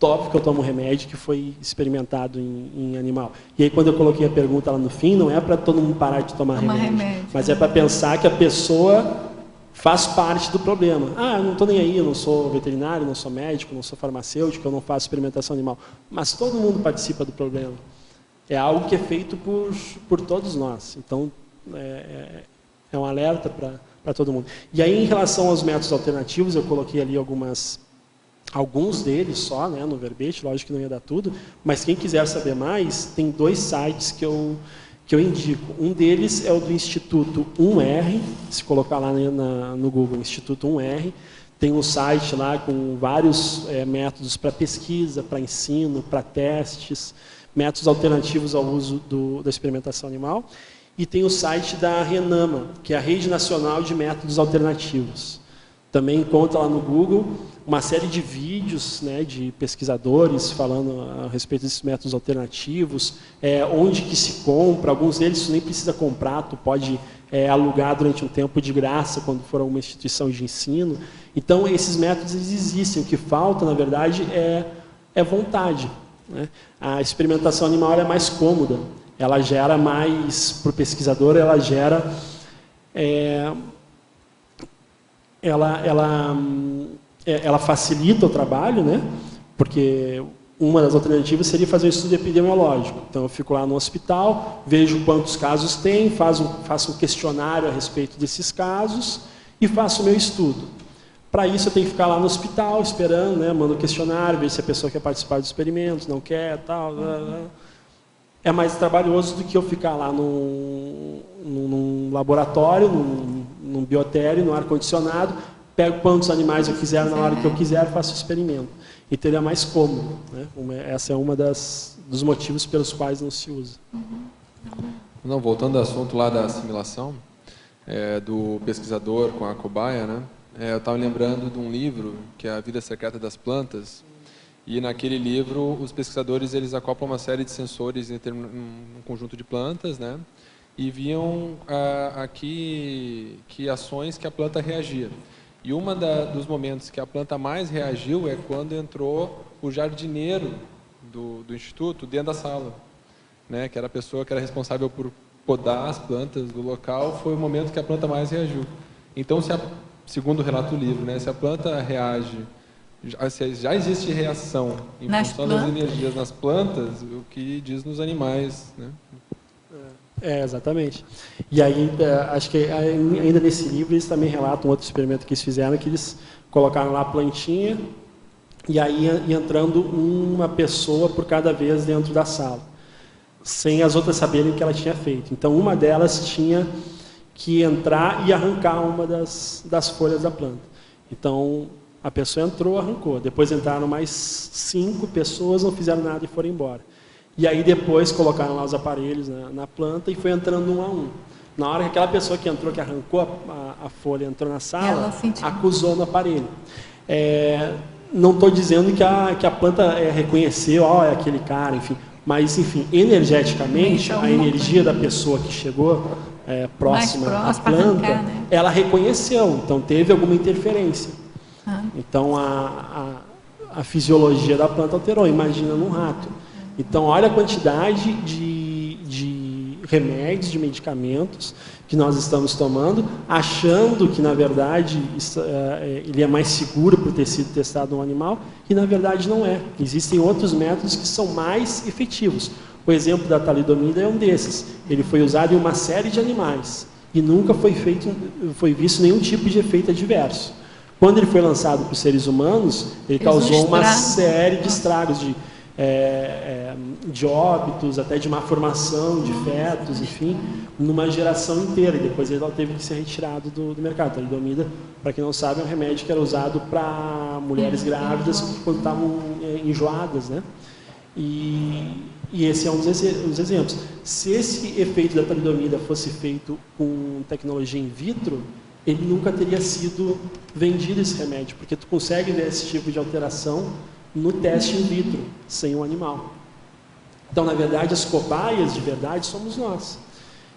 Óbvio que eu tomo remédio que foi experimentado em animal. E aí, quando eu coloquei a pergunta lá no fim, não é para todo mundo parar de tomar remédio, mas é para pensar que a pessoa faz parte do problema. Eu não estou nem aí, eu não sou veterinário, não sou médico, não sou farmacêutico, eu não faço experimentação animal. Mas todo mundo participa do problema. É algo que é feito por todos nós. Então, é um alerta para todo mundo. E aí, em relação aos métodos alternativos, eu coloquei ali alguns deles só, né, no verbete, lógico que não ia dar tudo, mas quem quiser saber mais, tem 2 sites que eu indico. Um deles é o do Instituto 1R, se colocar lá no Google, Instituto 1R, tem um site lá com vários métodos para pesquisa, para ensino, para testes, métodos alternativos ao uso da experimentação animal, e tem o site da RENAMA, que é a Rede Nacional de Métodos Alternativos. Também encontra lá no Google uma série de vídeos, né, de pesquisadores falando a respeito desses métodos alternativos, onde que se compra, alguns deles tu nem precisa comprar, tu pode alugar durante um tempo de graça quando for a uma instituição de ensino. Então, esses métodos eles existem, o que falta, na verdade, é vontade, né? A experimentação animal é mais cômoda, ela gera mais, para o pesquisador, ela gera... Ela facilita o trabalho, né? Porque uma das alternativas seria fazer um estudo epidemiológico. Então, eu fico lá no hospital, vejo quantos casos tem, faço um questionário a respeito desses casos e faço o meu estudo. Para isso, eu tenho que ficar lá no hospital, esperando, né? Mando o questionário, ver se a pessoa quer participar do experimento, não quer, tal. É mais trabalhoso do que eu ficar lá num laboratório, num biotério, no ar-condicionado, pego quantos animais eu quiser, na hora que eu quiser, faço o experimento. E teria mais cômodo, né? Essa é uma dos motivos pelos quais não se usa. Não, voltando ao assunto lá da assimilação, do pesquisador com a cobaia, né? Eu estava lembrando de um livro, que é A Vida Secreta das Plantas, e naquele livro os pesquisadores eles acoplam uma série de sensores em um conjunto de plantas, né? E viam aqui que ações que a planta reagia. E dos momentos que a planta mais reagiu é quando entrou o jardineiro do Instituto dentro da sala, né? Que era a pessoa que era responsável por podar as plantas do local, foi o momento que a planta mais reagiu. Então, segundo o relato do livro, né? Se a planta reage, já existe reação em função das energias nas plantas, o que diz nos animais, né? Exatamente. E aí, acho que ainda nesse livro, eles também relatam outro experimento que eles fizeram, que eles colocaram lá a plantinha, e aí ia entrando uma pessoa por cada vez dentro da sala, sem as outras saberem o que ela tinha feito. Então, uma delas tinha que entrar e arrancar uma das folhas da planta. Então, a pessoa entrou, arrancou. Depois entraram mais 5 pessoas, não fizeram nada e foram embora. E aí depois colocaram lá os aparelhos na planta e foi entrando um a um. Na hora que aquela pessoa que entrou, que arrancou a folha, entrou na sala, acusou no aparelho. Não estou dizendo que a planta reconheceu, é aquele cara, enfim. Mas, enfim, energeticamente, a energia da pessoa que chegou próxima à planta, arrancar, né? Ela reconheceu, então teve alguma interferência. Então, a fisiologia da planta alterou, imagina num rato. Então, olha a quantidade de remédios, de medicamentos que nós estamos tomando, achando que, na verdade, ele é mais seguro por ter sido testado no animal, e, na verdade, não é. Existem outros métodos que são mais efetivos. O exemplo da talidomida é um desses. Ele foi usado em uma série de animais e nunca foi visto nenhum tipo de efeito adverso. Quando ele foi lançado para os seres humanos, ele causou uma série de estragos, de óbitos, até de má formação de fetos, enfim, numa geração inteira. E depois ele teve que ser retirado do mercado. A talidomida, para quem não sabe, é um remédio que era usado para mulheres grávidas quando estavam enjoadas, né? E esse é um dos exemplos. Se esse efeito da talidomida fosse feito com tecnologia in vitro, ele nunca teria sido vendido esse remédio, porque tu consegue ver esse tipo de alteração no teste in vitro, sem um animal. Então, na verdade, as cobaias de verdade somos nós.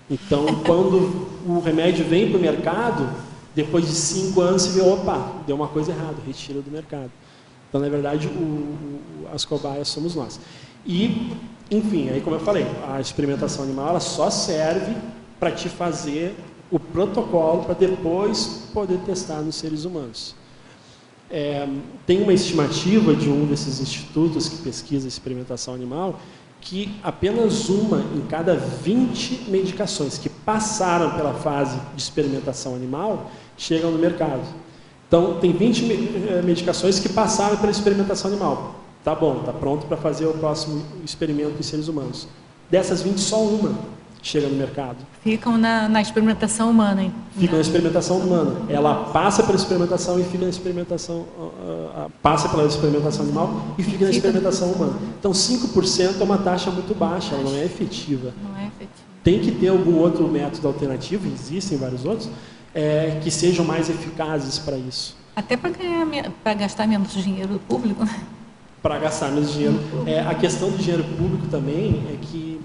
Então, quando o remédio vem para o mercado, depois de 5 anos se vê, opa, deu uma coisa errada, retira do mercado. Então, na verdade, as cobaias somos nós. E, enfim, aí como eu falei, a experimentação animal ela só serve para te fazer o protocolo para depois poder testar nos seres humanos. Tem uma estimativa de um desses institutos que pesquisa experimentação animal que apenas uma em cada 20 medicações que passaram pela fase de experimentação animal chegam no mercado. Então, tem 20 medicações que passaram pela experimentação animal. Tá bom, tá pronto para fazer o próximo experimento em seres humanos. Dessas 20, só uma chega no mercado. Ficam na experimentação humana, hein? Ficam na experimentação humana. Ela passa pela experimentação e fica na experimentação... passa pela experimentação animal e fica na experimentação humana. Então, 5% é uma taxa muito baixa, ela não é efetiva. Não é efetiva. Tem que ter algum outro método alternativo, existem vários outros, que sejam mais eficazes para isso. Até para gastar menos dinheiro público, né? Para gastar menos dinheiro. A questão do dinheiro público também é que,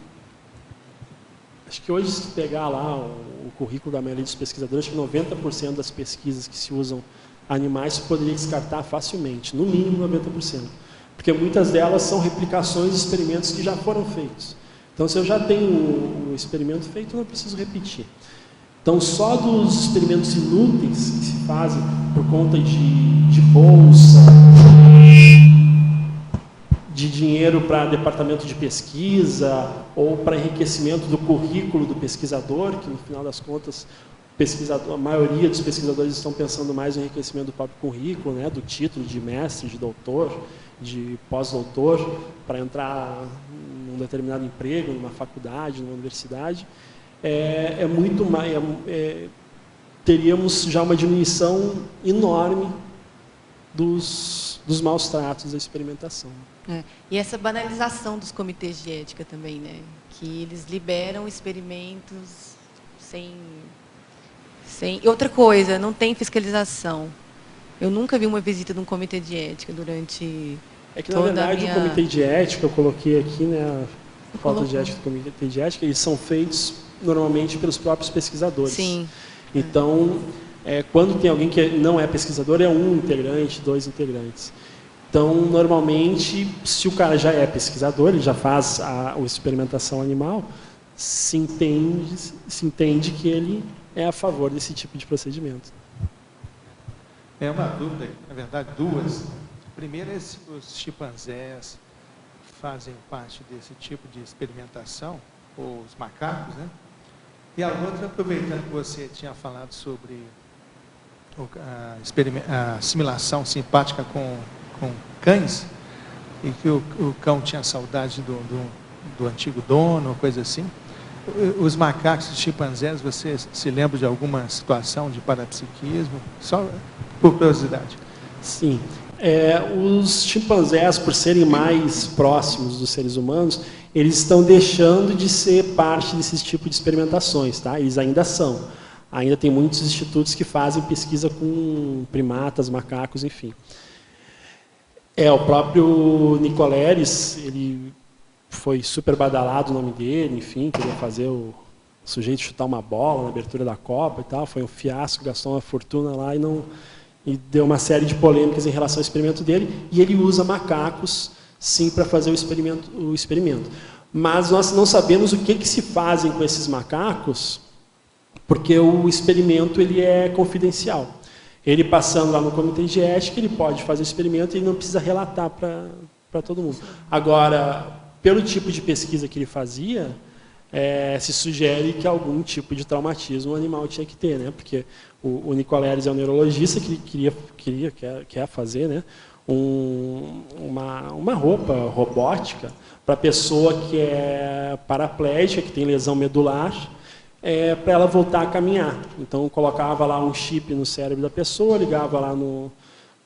acho que hoje, se pegar lá o currículo da maioria dos pesquisadores, acho que 90% das pesquisas que se usam animais se poderia descartar facilmente, no mínimo 90%. Porque muitas delas são replicações de experimentos que já foram feitos. Então, se eu já tenho um experimento feito, eu não preciso repetir. Então, só dos experimentos inúteis que se fazem por conta de bolsa, de dinheiro para departamento de pesquisa ou para enriquecimento do currículo do pesquisador, que no final das contas a maioria dos pesquisadores estão pensando mais no enriquecimento do próprio currículo, né, do título de mestre, de doutor, de pós-doutor, para entrar num determinado emprego, numa faculdade, numa universidade. Muito mais, teríamos já uma diminuição enorme dos maus tratos da experimentação. E essa banalização dos comitês de ética também, né? Que eles liberam experimentos sem... E outra coisa, não tem fiscalização. Eu nunca vi uma visita de um comitê de ética durante na verdade, o comitê de ética, eu coloquei aqui, né, a falta de ética do comitê de ética, eles são feitos normalmente pelos próprios pesquisadores. Sim. Então, quando tem alguém que não é pesquisador, é um integrante, 2 integrantes. Então, normalmente, se o cara já é pesquisador, ele já faz a experimentação animal, se entende que ele é a favor desse tipo de procedimento. É uma dúvida, na verdade, duas. Primeiro, os chimpanzés fazem parte desse tipo de experimentação, ou os macacos, né? E a outra, aproveitando que você tinha falado sobre a assimilação simpática com cães, e que o cão tinha saudade do antigo dono, coisa assim. Os macacos, os chimpanzés, você se lembra de alguma situação de parapsiquismo? Só por curiosidade. Sim. Os chimpanzés, por serem mais próximos dos seres humanos, eles estão deixando de ser parte desse tipo de experimentações, tá? Eles ainda são. Ainda tem muitos institutos que fazem pesquisa com primatas, macacos, enfim. O próprio Nicoleres, ele foi super badalado o nome dele, enfim, queria fazer o sujeito chutar uma bola na abertura da Copa e tal, foi um fiasco, gastou uma fortuna lá e E deu uma série de polêmicas em relação ao experimento dele, e ele usa macacos, sim, para fazer o experimento. Mas nós não sabemos o que se fazem com esses macacos, porque o experimento ele é confidencial. Ele passando lá no comitê de ética, ele pode fazer o experimento e não precisa relatar para todo mundo. Agora, pelo tipo de pesquisa que ele fazia, se sugere que algum tipo de traumatismo o animal tinha que ter, né? Porque o Nicoleles é um neurologista que quer fazer, né? Uma roupa robótica para a pessoa que é paraplégica, que tem lesão medular, para ela voltar a caminhar. Então, colocava lá um chip no cérebro da pessoa, ligava lá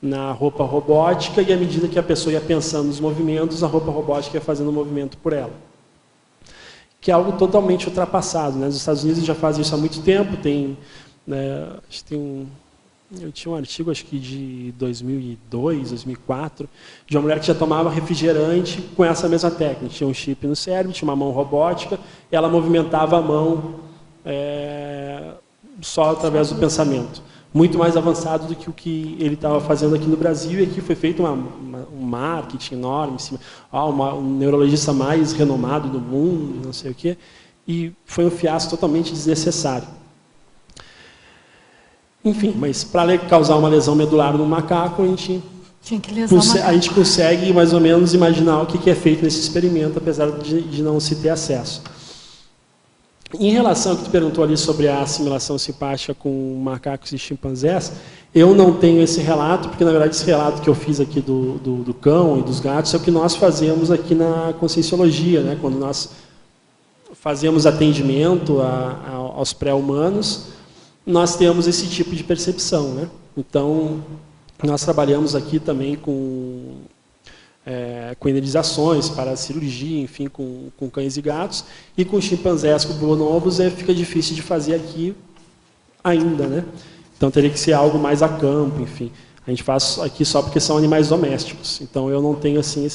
na roupa robótica, e à medida que a pessoa ia pensando nos movimentos, a roupa robótica ia fazendo o movimento por ela. Que é algo totalmente ultrapassado, né? Nos Estados Unidos já fazem isso há muito tempo. Eu tinha um artigo, acho que de 2002, 2004, de uma mulher que já tomava refrigerante com essa mesma técnica. Tinha um chip no cérebro, tinha uma mão robótica, e ela movimentava a mão só através do pensamento. Muito mais avançado do que o que ele estava fazendo aqui no Brasil, e aqui foi feito um marketing enorme, um neurologista mais renomado do mundo, não sei o quê, e foi um fiasco totalmente desnecessário. Enfim, mas para causar uma lesão medular no macaco, a gente consegue mais ou menos imaginar o que é feito nesse experimento, apesar de não se ter acesso. Em relação ao que tu perguntou ali sobre a assimilação simpática com macacos e chimpanzés, eu não tenho esse relato, porque na verdade esse relato que eu fiz aqui do cão e dos gatos é o que nós fazemos aqui na Conscienciologia, né? Quando nós fazemos atendimento aos pré-humanos, nós temos esse tipo de percepção, né? Então, nós trabalhamos aqui também com energizações para a cirurgia, enfim, com cães e gatos, e com chimpanzés, com bonobos, fica difícil de fazer aqui ainda, né? Então, teria que ser algo mais a campo, enfim. A gente faz aqui só porque são animais domésticos. Então, eu não tenho, assim,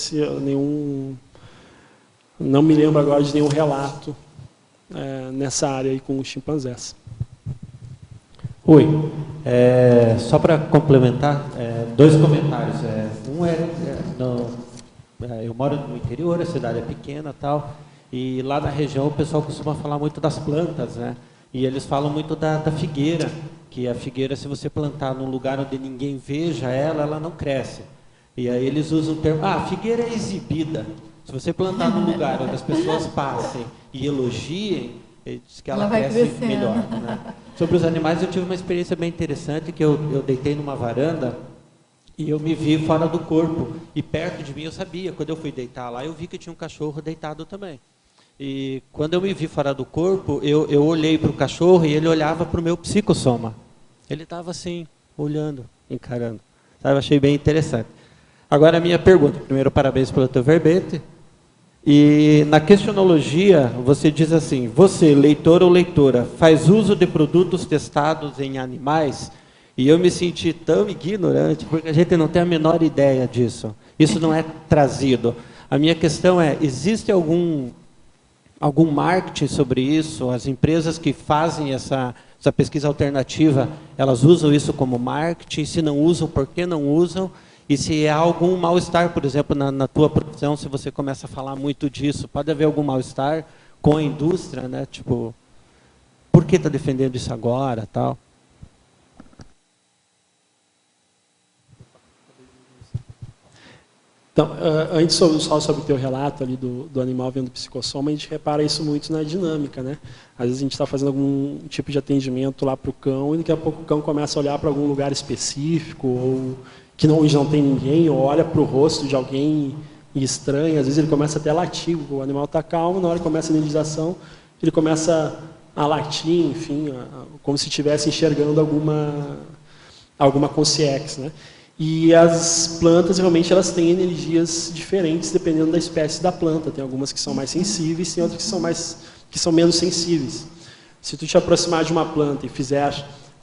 não me lembro agora de nenhum relato nessa área aí com os chimpanzés. Oi, só para complementar, dois comentários. Eu moro no interior, a cidade é pequena, tal, e lá na região o pessoal costuma falar muito das plantas, né? E eles falam muito da figueira, que a figueira, se você plantar num lugar onde ninguém veja ela não cresce. E aí eles usam o termo, a figueira é exibida. Se você plantar num lugar onde as pessoas passem e elogiem, diz que ela cresce melhor, né? Sobre os animais, eu tive uma experiência bem interessante, que eu deitei numa varanda e eu me vi fora do corpo. E perto de mim eu sabia, quando eu fui deitar lá, eu vi que tinha um cachorro deitado também. E quando eu me vi fora do corpo, eu olhei para o cachorro e ele olhava para o meu psicossoma. Ele estava assim, olhando, encarando. Sabe? Eu achei bem interessante. Agora a minha pergunta. Primeiro, parabéns pelo teu verbete. E na questionologia, você diz assim, você, leitor ou leitora, faz uso de produtos testados em animais? E eu me senti tão ignorante, porque a gente não tem a menor ideia disso. Isso não é trazido. A minha questão é, existe algum marketing sobre isso? As empresas que fazem essa pesquisa alternativa, elas usam isso como marketing? Se não usam, por que não usam? E se há algum mal-estar, por exemplo, na tua profissão, se você começa a falar muito disso, pode haver algum mal-estar com a indústria, né? Tipo, por que está defendendo isso agora, tal? Então, antes só sobre o teu relato ali do animal vendo psicossoma, a gente repara isso muito na dinâmica, né? Às vezes a gente está fazendo algum tipo de atendimento lá para o cão e daqui a pouco o cão começa a olhar para algum lugar específico ou onde não tem ninguém, ou olha para o rosto de alguém estranho, às vezes ele começa até a latir, o animal está calmo, na hora que começa a energização, ele começa a latir, enfim, como se estivesse enxergando alguma consciência, né? E as plantas, realmente, elas têm energias diferentes dependendo da espécie da planta. Tem algumas que são mais sensíveis, tem outras que são menos sensíveis. Se tu te aproximar de uma planta e fizer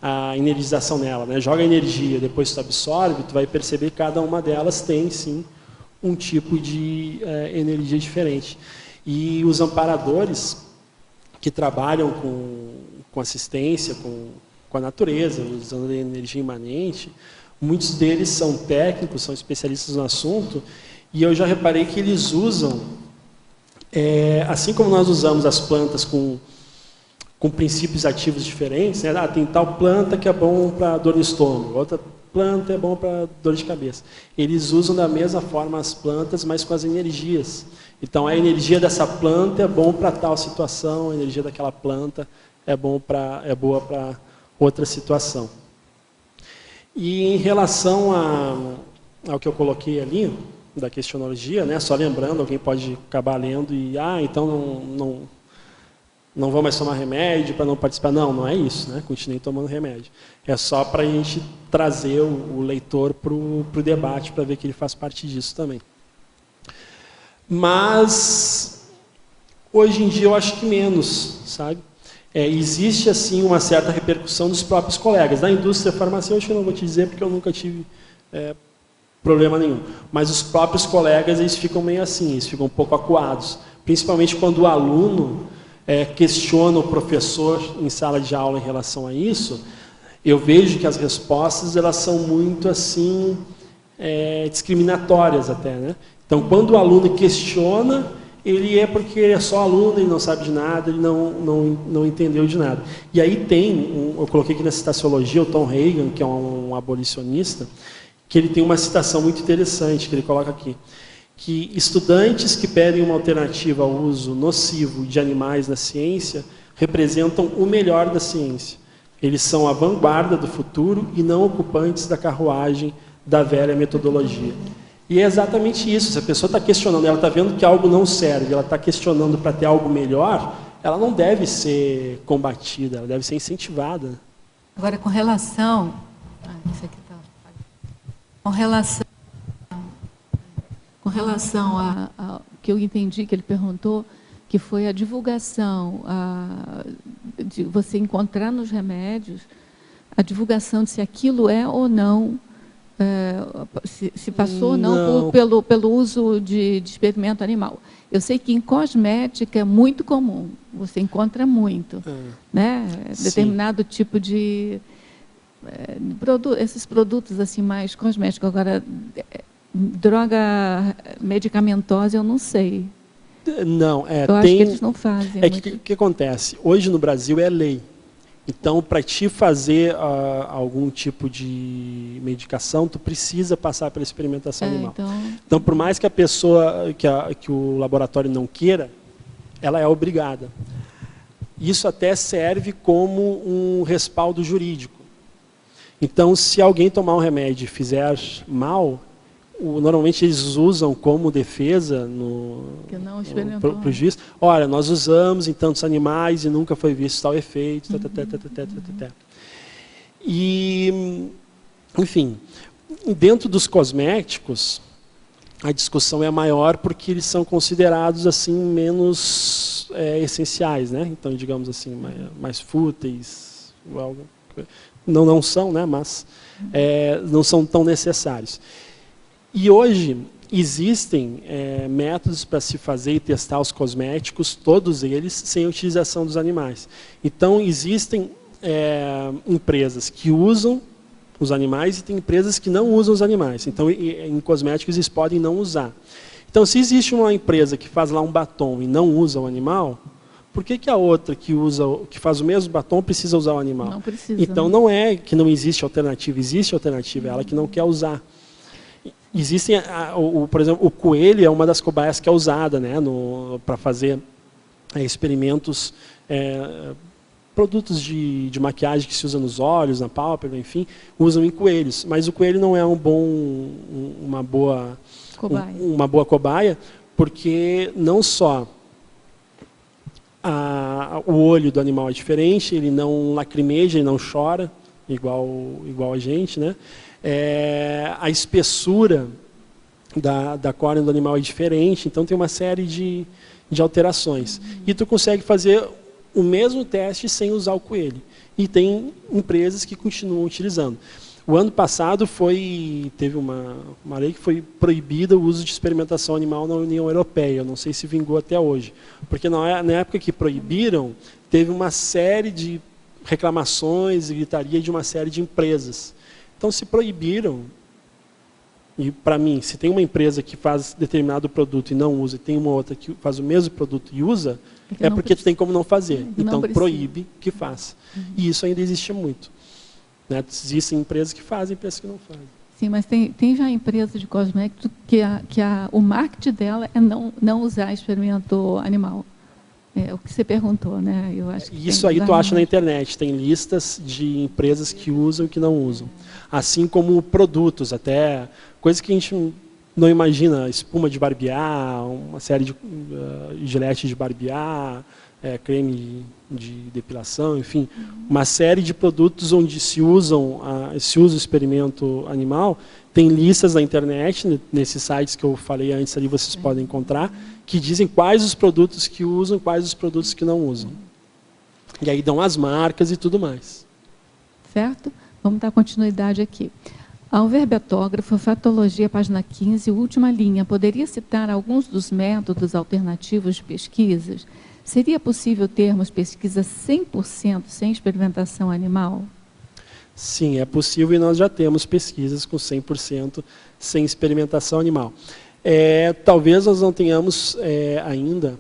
a energização nela, né? Joga energia, depois tu absorve, tu vai perceber que cada uma delas tem, sim, um tipo de energia diferente. E os amparadores que trabalham com assistência, com a natureza, usando a energia imanente, Muitos deles são técnicos, são especialistas no assunto, e eu já reparei que eles usam, assim como nós usamos as plantas com princípios ativos diferentes, né? Tem tal planta que é bom para dor no estômago, outra planta é bom para dor de cabeça. Eles usam da mesma forma as plantas, mas com as energias. Então, a energia dessa planta é bom para tal situação, a energia daquela planta é boa para outra situação. E em relação ao que eu coloquei ali, da questionologia, né, só lembrando, alguém pode acabar lendo e, então não vou mais tomar remédio para não participar. Não, não é isso, né? Continue tomando remédio. É só para a gente trazer o leitor para o debate, para ver que ele faz parte disso também. Mas, hoje em dia, eu acho que menos, sabe? Existe, assim, uma certa repercussão dos próprios colegas. Na indústria farmacêutica, eu não vou te dizer, porque eu nunca tive problema nenhum. Mas os próprios colegas, eles ficam meio assim, eles ficam um pouco acuados. Principalmente quando o aluno questiona o professor em sala de aula em relação a isso, eu vejo que as respostas elas são muito assim discriminatórias até, né? Então, quando o aluno questiona, ele porque é só aluno, ele não sabe de nada, ele não entendeu de nada. E aí eu coloquei aqui na citaciologia o Tom Reagan, que é um abolicionista, que ele tem uma citação muito interessante, que ele coloca aqui, que estudantes que pedem uma alternativa ao uso nocivo de animais na ciência representam o melhor da ciência. Eles são a vanguarda do futuro e não ocupantes da carruagem da velha metodologia. E é exatamente isso. Se a pessoa está questionando, ela está vendo que algo não serve, ela está questionando para ter algo melhor, ela não deve ser combatida, ela deve ser incentivada. Agora, com relação... Com relação ao que eu entendi que ele perguntou, que foi a divulgação, de você encontrar nos remédios, a divulgação de se aquilo é ou não, se passou ou não pelo uso de experimento animal. Eu sei que em cosmética é muito comum, você encontra muito, né? Determinado tipo de... esses produtos assim mais cosméticos. Agora, droga medicamentosa, eu não sei. Não, eu acho que eles não fazem. Que acontece? Hoje no Brasil é lei. Então, para te fazer algum tipo de medicação, tu precisa passar pela experimentação animal. Então, por mais que a pessoa, que o laboratório não queira, ela é obrigada. Isso até serve como um respaldo jurídico. Então, se alguém tomar um remédio e fizer mal, normalmente eles usam como defesa para o juiz. Olha, nós usamos em tantos animais e nunca foi visto tal efeito. E, enfim, dentro dos cosméticos, a discussão é maior porque eles são considerados assim menos essenciais, né? Então, digamos assim, mais fúteis, não são, né? Mas não são tão necessários. E hoje existem métodos para se fazer e testar os cosméticos, todos eles sem a utilização dos animais. Então, existem empresas que usam os animais e tem empresas que não usam os animais. Então, em cosméticos, eles podem não usar. Então, se existe uma empresa que faz lá um batom e não usa o animal, por que a outra que faz o mesmo batom precisa usar o animal? Não precisa. Então, não é que não existe alternativa, é ela que não quer usar. Existem, por exemplo, o coelho é uma das cobaias que é usada, né, para fazer experimentos, produtos de maquiagem que se usa nos olhos, na pálpebra, enfim, usam em coelhos. Mas o coelho não é uma boa cobaia, porque não só o olho do animal é diferente, ele não lacrimeja, ele não chora, igual a gente, né? A espessura da córnea do animal é diferente, então tem uma série de alterações. E tu consegue fazer o mesmo teste sem usar o coelho. E tem empresas que continuam utilizando. O ano passado teve uma lei que foi proibida o uso de experimentação animal na União Europeia. Eu não sei se vingou até hoje. Porque na época que proibiram, teve uma série de reclamações e gritaria de uma série de empresas. Então, se proibiram, e para mim, se tem uma empresa que faz determinado produto e não usa, e tem uma outra que faz o mesmo produto e usa, é porque tem como não fazer. Então, proíbe que faça. E isso ainda existe muito. Né? Existem empresas que fazem, empresas que não fazem. Sim, mas tem já empresa de cosméticos que o marketing dela é não usar experimento animal. É o que você perguntou, né? Eu acho que isso aí tu acha na internet, tem listas de empresas que usam e que não usam. Assim como produtos, até coisas que a gente não imagina, espuma de barbear, uma série de gilete de barbear, creme de depilação, enfim, uma série de produtos onde se usa o experimento animal. Tem listas na internet, nesses sites que eu falei antes ali, vocês podem encontrar, que dizem quais os produtos que usam, quais os produtos que não usam. E aí dão as marcas e tudo mais. Certo? Vamos dar continuidade aqui. Ao verbetógrafo, Fatologia, página 15, última linha, poderia citar alguns dos métodos alternativos de pesquisas? Seria possível termos pesquisa 100% sem experimentação animal? Sim, é possível e nós já temos pesquisas com 100% sem experimentação animal. Talvez nós não tenhamos ainda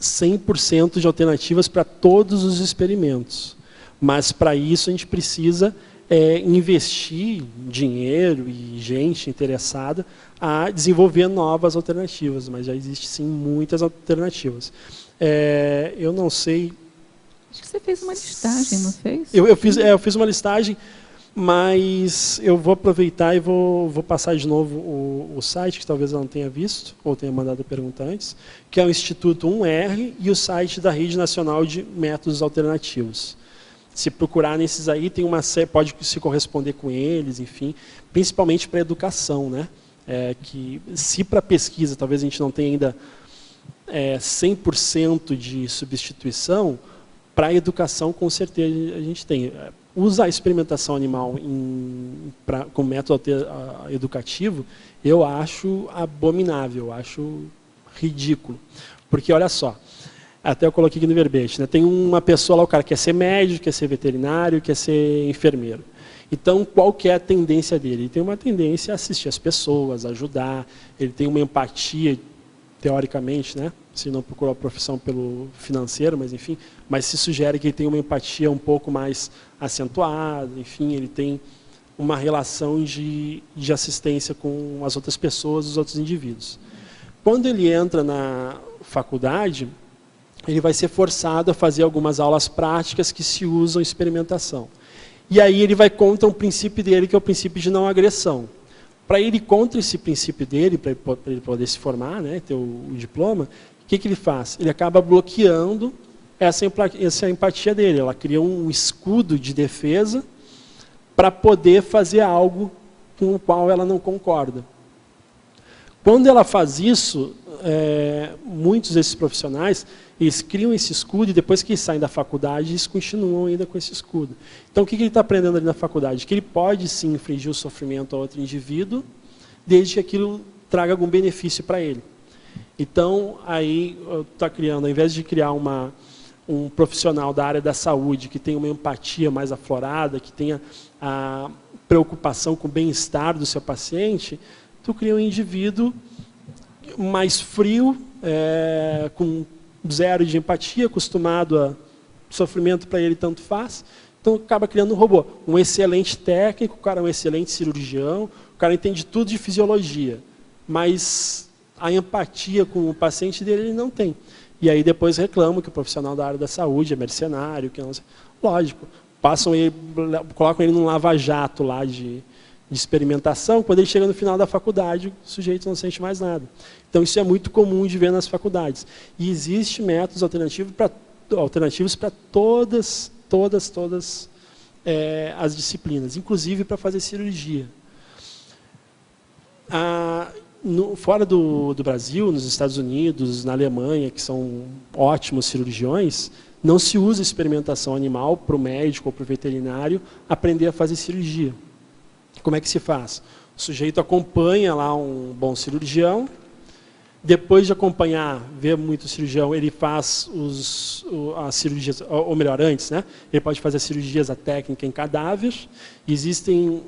100% de alternativas para todos os experimentos, mas para isso a gente precisa investir dinheiro e gente interessada a desenvolver novas alternativas, mas já existe sim muitas alternativas. Eu não sei... Acho que você fez uma listagem, não fez? Eu fiz uma listagem, mas eu vou aproveitar e vou passar de novo o site, que talvez eu não tenha visto, ou tenha mandado a pergunta antes, que é o Instituto 1R e o site da Rede Nacional de Métodos Alternativos. Se procurar nesses aí, tem uma série, pode se corresponder com eles, enfim, principalmente para a educação, né? Que se para pesquisa talvez a gente não tenha ainda 100% de substituição, para a educação com certeza a gente tem. Usar a experimentação animal como método educativo, eu acho abominável, eu acho ridículo. Porque olha só, até eu coloquei aqui no verbete, né? Tem uma pessoa lá, o cara quer ser médico, quer ser veterinário, quer ser enfermeiro. Então, qual que é a tendência dele? Ele tem uma tendência a assistir as pessoas, a ajudar, ele tem uma empatia, teoricamente, né? Se não procurou a profissão pelo financeiro, mas enfim, mas se sugere que ele tem uma empatia um pouco mais acentuada, enfim, ele tem uma relação de assistência com as outras pessoas, os outros indivíduos. Quando ele entra na faculdade, ele vai ser forçado a fazer algumas aulas práticas que se usam em experimentação. E aí ele vai contra um princípio dele, que é o princípio de não agressão. Para ele ir contra esse princípio dele, para ele poder se formar, né, ter o diploma, o que ele faz? Ele acaba bloqueando essa empatia dele. Ela cria um escudo de defesa para poder fazer algo com o qual ela não concorda. Quando ela faz isso, muitos desses profissionais, eles criam esse escudo e depois que eles saem da faculdade, eles continuam ainda com esse escudo. Então, o que ele está aprendendo ali na faculdade? Que ele pode, sim, infligir o sofrimento a outro indivíduo, desde que aquilo traga algum benefício para ele. Então, aí está criando, ao invés de criar um profissional da área da saúde que tenha uma empatia mais aflorada, que tenha a preocupação com o bem-estar do seu paciente, tu cria um indivíduo mais frio, com zero de empatia, acostumado a sofrimento para ele tanto faz, então acaba criando um robô. Um excelente técnico, o cara é um excelente cirurgião, o cara entende tudo de fisiologia, mas a empatia com o paciente dele ele não tem. E aí depois reclamam que o profissional da área da saúde é mercenário, que não sei. Lógico, colocam ele num lava-jato lá de experimentação, quando ele chega no final da faculdade, o sujeito não sente mais nada. Então, isso é muito comum de ver nas faculdades. E existem métodos alternativos para todas as disciplinas, inclusive para fazer cirurgia. Fora do Brasil, nos Estados Unidos, na Alemanha, que são ótimos cirurgiões, não se usa experimentação animal para o médico ou para o veterinário aprender a fazer cirurgia. Como é que se faz? O sujeito acompanha lá um bom cirurgião, Depois de acompanhar, ver muito o cirurgião, ele faz as cirurgias, ou melhor, antes, né? Ele pode fazer as cirurgias, a técnica em cadáver. Existem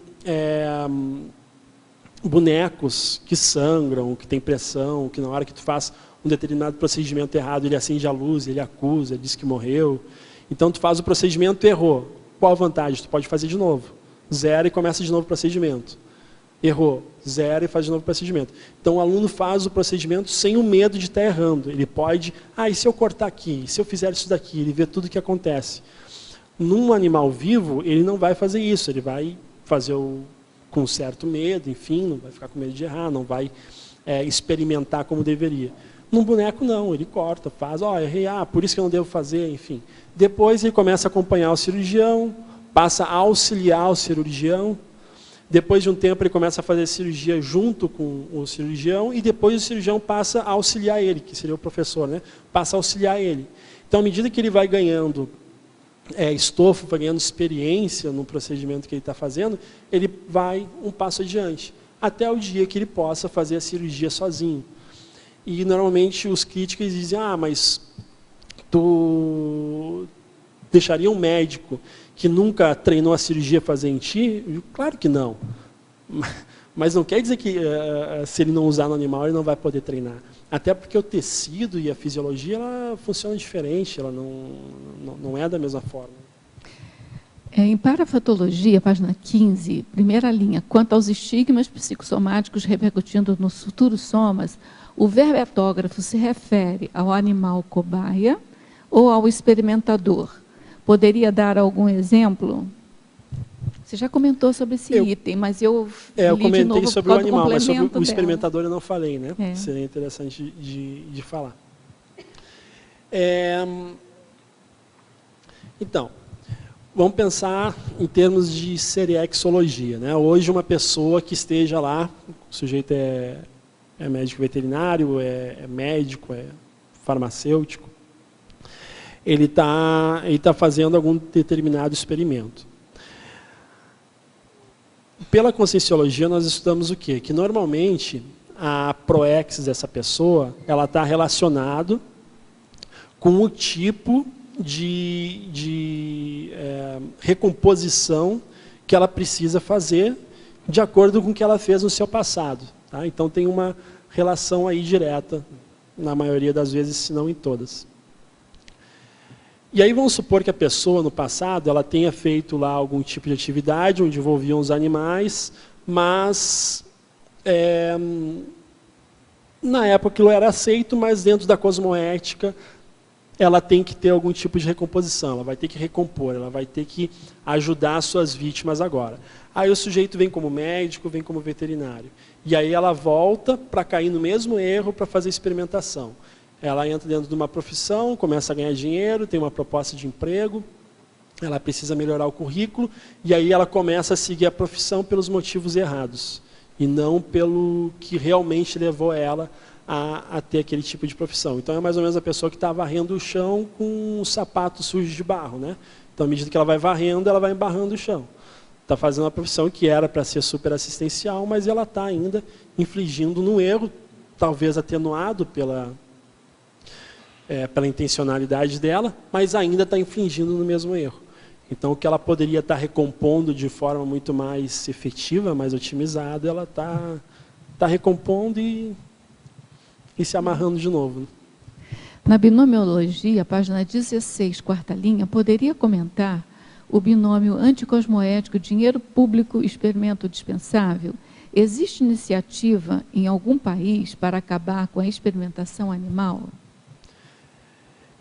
bonecos que sangram, que tem pressão, que na hora que tu faz um determinado procedimento errado, ele acende a luz, ele acusa, ele diz que morreu. Então, tu faz o procedimento, errou. Qual a vantagem? Tu pode fazer de novo. Zero e começa de novo o procedimento. Errou, zero e faz de novo o procedimento. Então, o aluno faz o procedimento sem o medo de estar errando. Ele pode, e se eu cortar aqui? E se eu fizer isso daqui? Ele vê tudo o que acontece. Num animal vivo, ele não vai fazer isso. Ele vai fazer com certo medo, enfim, não vai ficar com medo de errar, não vai experimentar como deveria. Num boneco, não. Ele corta, faz, errei, por isso que eu não devo fazer, enfim. Depois, ele começa a acompanhar o cirurgião, passa a auxiliar o cirurgião. Depois de um tempo, ele começa a fazer cirurgia junto com o cirurgião e depois o cirurgião passa a auxiliar ele, que seria o professor, né? Passa a auxiliar ele. Então, à medida que ele vai ganhando estofo, vai ganhando experiência no procedimento que ele está fazendo, ele vai um passo adiante, até o dia que ele possa fazer a cirurgia sozinho. E, normalmente, os críticos dizem, mas tu deixaria um médico que nunca treinou a cirurgia fazer em ti? Claro que não. Mas não quer dizer que se ele não usar no animal, ele não vai poder treinar. Até porque o tecido e a fisiologia ela funciona diferente, ela não é da mesma forma. Em Parafatologia, página 15, primeira linha, quanto aos estigmas psicossomáticos repercutindo nos futuros somas, o verbo etógrafo se refere ao animal cobaia ou ao experimentador? Poderia dar algum exemplo? Você já comentou sobre esse item, mas eu comentei de novo sobre o animal, mas sobre o dela. experimentador eu não falei, né? Seria interessante de falar. Então, vamos pensar em termos de serexologia, né? Hoje, uma pessoa que esteja lá, o sujeito é médico veterinário, é médico, é farmacêutico, ele tá fazendo algum determinado experimento. Pela Conscienciologia, nós estudamos o quê? Que, normalmente, a proexis dessa pessoa ela está relacionado com o tipo de recomposição que ela precisa fazer de acordo com o que ela fez no seu passado. Tá? Então, tem uma relação aí direta, na maioria das vezes, se não em todas. E aí vamos supor que a pessoa, no passado, ela tenha feito lá algum tipo de atividade onde envolviam os animais, mas na época aquilo era aceito, mas dentro da cosmoética ela tem que ter algum tipo de recomposição, ela vai ter que recompor, ela vai ter que ajudar as suas vítimas agora. Aí o sujeito vem como médico, vem como veterinário. E aí ela volta para cair no mesmo erro para fazer experimentação. Ela entra dentro de uma profissão, começa a ganhar dinheiro, tem uma proposta de emprego, ela precisa melhorar o currículo, e aí ela começa a seguir a profissão pelos motivos errados, e não pelo que realmente levou ela a ter aquele tipo de profissão. Então, é mais ou menos a pessoa que está varrendo o chão com um sapato sujo de barro, né? Então, à medida que ela vai varrendo, ela vai embarrando o chão. Está fazendo uma profissão que era para ser super assistencial, mas ela está ainda infligindo no erro, talvez atenuado pela intencionalidade dela, mas ainda está infringindo no mesmo erro. Então, o que ela poderia estar recompondo de forma muito mais efetiva, mais otimizada, ela está recompondo e se amarrando de novo. Na binomiologia, página 16, quarta linha, poderia comentar o binômio anticosmoético dinheiro público experimento dispensável? Existe iniciativa em algum país para acabar com a experimentação animal?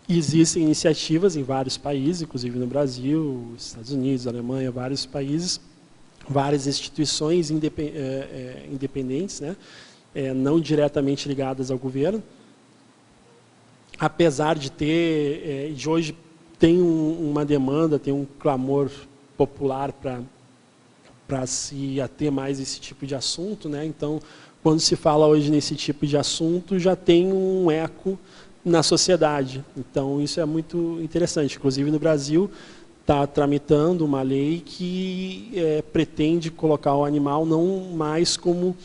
Existem iniciativas em vários países, inclusive no Brasil, Estados Unidos, Alemanha, vários países, várias instituições independentes, né? Não diretamente ligadas ao governo, apesar de ter, de hoje tem uma demanda, tem um clamor popular para se ater mais esse tipo de assunto, né? Então, quando se fala hoje nesse tipo de assunto, já tem um eco na sociedade. Então, isso é muito interessante. Inclusive, no Brasil, está tramitando uma lei que pretende colocar o animal não mais como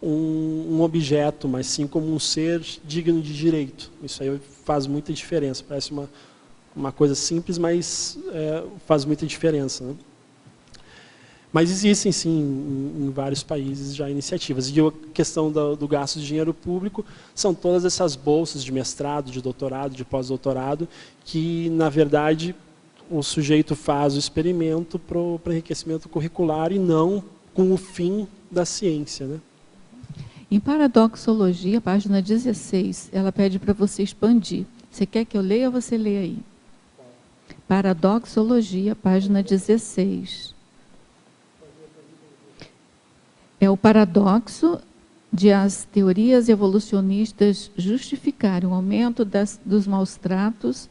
um objeto, mas sim como um ser digno de direito. Isso aí faz muita diferença. Parece uma coisa simples, mas faz muita diferença, né? Mas existem, sim, em vários países já iniciativas. E a questão do gasto de dinheiro público são todas essas bolsas de mestrado, de doutorado, de pós-doutorado, que, na verdade, o sujeito faz o experimento para o enriquecimento curricular e não com o fim da ciência, né? Em Paradoxologia, página 16, ela pede para você expandir. Você quer que eu leia ou você lê aí? Paradoxologia, página 16. É o paradoxo de as teorias evolucionistas justificarem o aumento dos maus tratos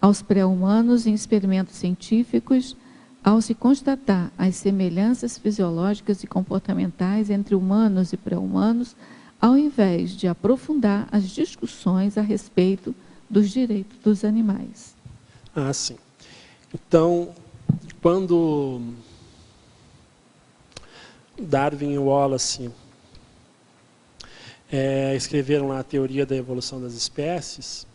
aos pré-humanos em experimentos científicos, ao se constatar as semelhanças fisiológicas e comportamentais entre humanos e pré-humanos, ao invés de aprofundar as discussões a respeito dos direitos dos animais. Ah, sim. Então, quando Darwin e Wallace escreveram lá a teoria da evolução das espécies,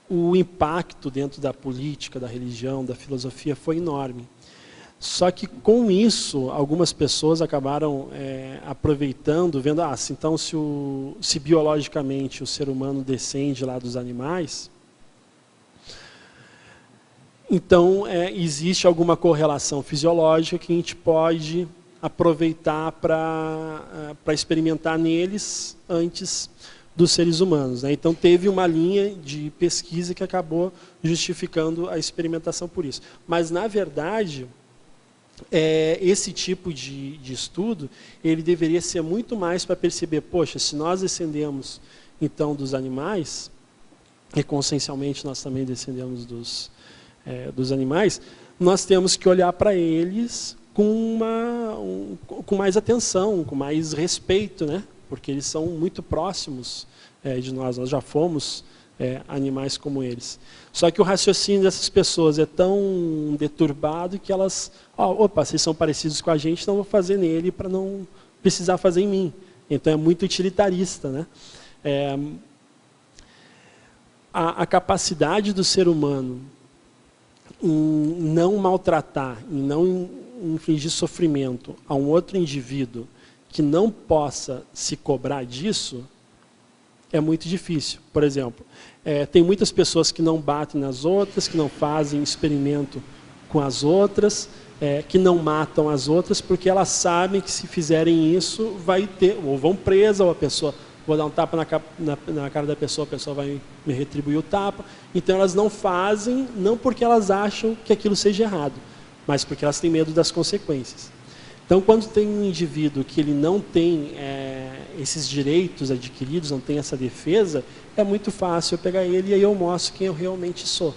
o impacto dentro da política, da religião, da filosofia foi enorme. Só que com isso, algumas pessoas acabaram aproveitando, vendo, então se biologicamente o ser humano descende lá dos animais, então existe alguma correlação fisiológica que a gente pode aproveitar para experimentar neles antes dos seres humanos, né? Então teve uma linha de pesquisa que acabou justificando a experimentação por isso. Mas, na verdade, esse tipo de estudo, ele deveria ser muito mais para perceber, poxa, se nós descendemos então dos animais, e consciencialmente nós também descendemos dos animais, nós temos que olhar para eles com mais atenção, com mais respeito, né? Porque eles são muito próximos de nós já fomos animais como eles. Só que o raciocínio dessas pessoas é tão deturbado que elas, opa, vocês são parecidos com a gente, então vou fazer nele para não precisar fazer em mim. Então é muito utilitarista, né? A capacidade do ser humano em não maltratar, em não infligir sofrimento a um outro indivíduo que não possa se cobrar disso, é muito difícil. Por exemplo, tem muitas pessoas que não batem nas outras, que não fazem experimento com as outras, que não matam as outras, porque elas sabem que se fizerem isso, vai ter, ou vão presa, ou a pessoa, vou dar um tapa na cara da pessoa, a pessoa vai me retribuir o tapa. Então elas não fazem, não porque elas acham que aquilo seja errado, mas porque elas têm medo das consequências. Então, quando tem um indivíduo que ele não tem esses direitos adquiridos, não tem essa defesa, é muito fácil eu pegar ele e aí eu mostro quem eu realmente sou.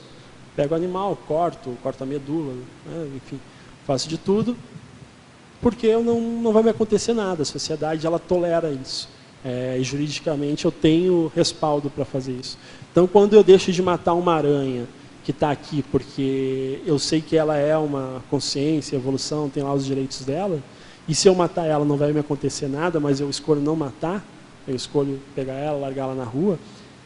Pego o animal, corto a medula, né, enfim, faço de tudo, porque não vai me acontecer nada. A sociedade ela tolera isso. E juridicamente eu tenho respaldo para fazer isso. Então, quando eu deixo de matar uma aranha que está aqui, porque eu sei que ela é uma consciência, evolução, tem lá os direitos dela, e se eu matar ela não vai me acontecer nada, mas eu escolho não matar, eu escolho pegar ela, largar ela na rua,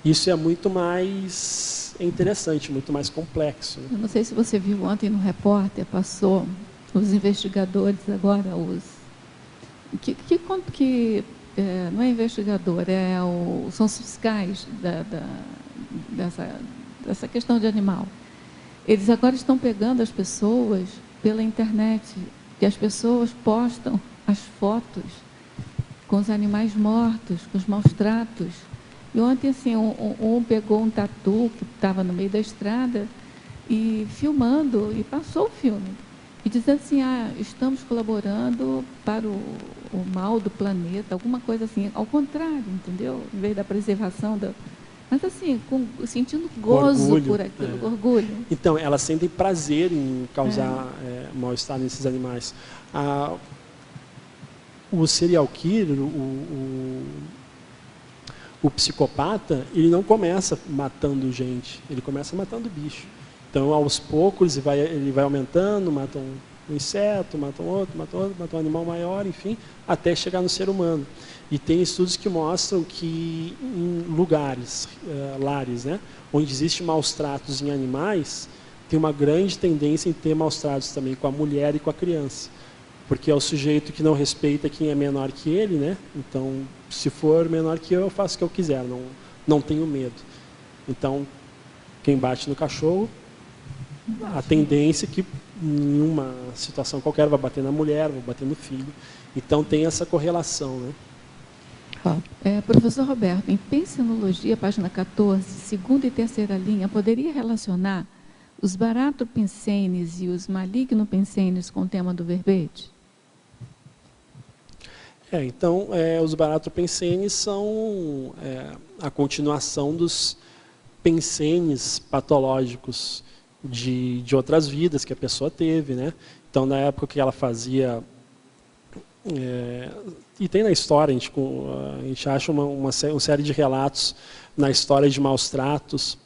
isso é muito mais interessante, muito mais complexo, né? Eu não sei se você viu ontem no Repórter, passou os investigadores agora, não é investigador, são os fiscais dessa questão de animal. Eles agora estão pegando as pessoas pela internet, que as pessoas postam as fotos com os animais mortos, com os maus tratos. E ontem, assim, um pegou um tatu que estava no meio da estrada e filmando, e passou o filme. E dizendo assim, estamos colaborando para o mal do planeta, alguma coisa assim. Ao contrário, entendeu? Em vez da preservação Mas assim, sentindo gozo orgulho, por aquilo, orgulho. Então, elas sentem prazer em causar mal-estar nesses animais. O serial killer, o psicopata, ele não começa matando gente, ele começa matando bicho. Então, aos poucos, ele vai aumentando, mata um inseto, mata um outro, mata um animal maior, enfim, até chegar no ser humano. E tem estudos que mostram que em lugares, lares, né, onde existe maus tratos em animais, tem uma grande tendência em ter maus tratos também com a mulher e com a criança. Porque é o sujeito que não respeita quem é menor que ele, né? Então, se for menor que eu faço o que eu quiser, não tenho medo. Então, quem bate no cachorro, a tendência é que em uma situação qualquer vai bater na mulher, vai bater no filho. Então, tem essa correlação, né? Professor Roberto, em Pensenologia, página 14, segunda e terceira linha, poderia relacionar os baratro-pensenes e os maligno-pensenes com o tema do verbete? Então, os baratro-pensenes são a continuação dos pensenes patológicos de outras vidas que a pessoa teve, né? Então, na época que ela fazia... e tem na história, a gente acha uma série de relatos na história de maus tratos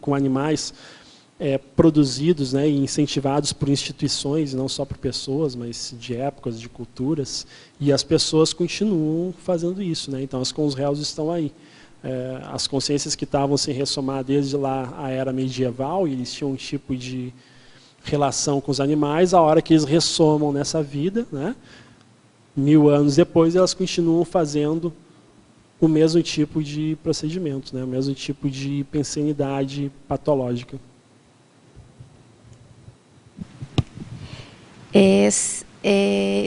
com animais produzidos, né, e incentivados por instituições, não só por pessoas, mas de épocas, de culturas, e as pessoas continuam fazendo isso, né? Então, as réus estão aí. As consciências que estavam sem ressomar desde lá a era medieval, e eles tinham um tipo de relação com os animais, a hora que eles ressomam nessa vida, né, 1000 anos depois, elas continuam fazendo o mesmo tipo de procedimento, né, o mesmo tipo de pensenidade patológica.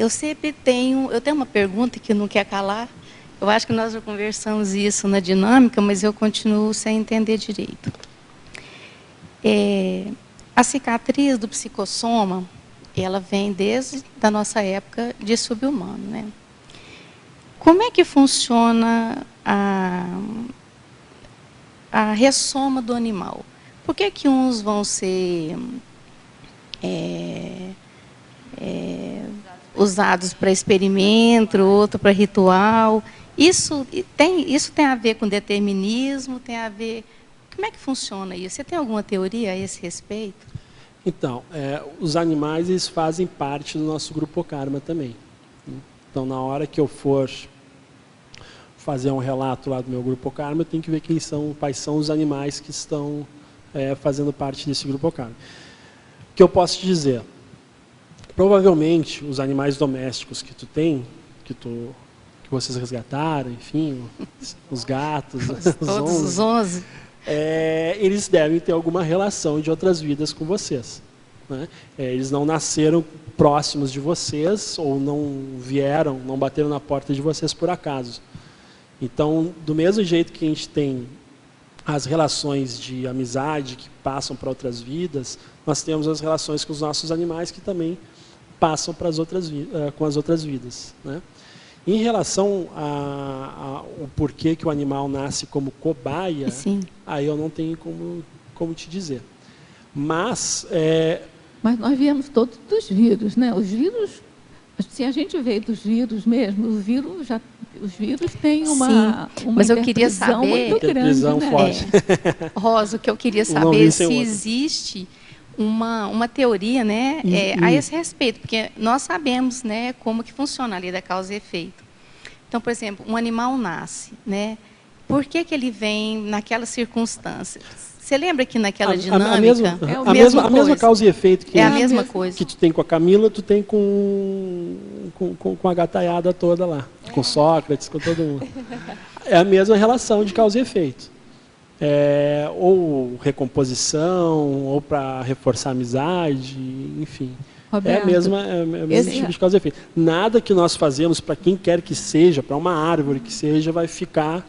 Eu sempre tenho uma pergunta que não quer calar. Eu acho que nós já conversamos isso na dinâmica, mas eu continuo sem entender direito. A cicatriz do psicossoma, ela vem desde a nossa época de subhumano, né? Como é que funciona a ressoma do animal? Por que uns vão ser usados para experimento, outro para ritual? Isso tem a ver com determinismo? Tem a ver... Como é que funciona isso? Você tem alguma teoria a esse respeito? Então, os animais, eles fazem parte do nosso grupo karma também. Então, na hora que eu for fazer um relato lá do meu grupo karma, eu tenho que ver quais são os animais que estão fazendo parte desse grupo karma. O que eu posso te dizer? Provavelmente, os animais domésticos que tu tem, que vocês resgataram, enfim, os gatos, todos os 11, eles devem ter alguma relação de outras vidas com vocês, né? Eles não nasceram próximos de vocês, ou não bateram na porta de vocês por acaso. Então, do mesmo jeito que a gente tem as relações de amizade que passam para outras vidas, nós temos as relações com os nossos animais que também passam para com as outras vidas, né? Em relação ao porquê que o animal nasce como cobaia, sim, aí eu não tenho como te dizer. Mas nós viemos todos dos vírus, né? Os vírus, se a gente veio dos vírus mesmo, os vírus têm uma mas eu queria saber, muito grande, né? Forte. Rosa, o que eu queria saber se existe uma teoria, né, a esse respeito, porque nós sabemos, né, como que funciona a lei da causa e efeito. Então, por exemplo, um animal nasce, né? Por que ele vem naquela circunstância? Você lembra que naquela dinâmica a mesma causa e efeito que a mesma coisa que tu tem com a Camila, tu tem com a gataiada toda lá, com Sócrates, com todo mundo. É a mesma relação de causa e efeito. Ou recomposição, ou para reforçar a amizade, enfim. Roberto, é o mesmo tipo de causa e efeito. Nada que nós fazemos para quem quer que seja, para uma árvore que seja, vai ficar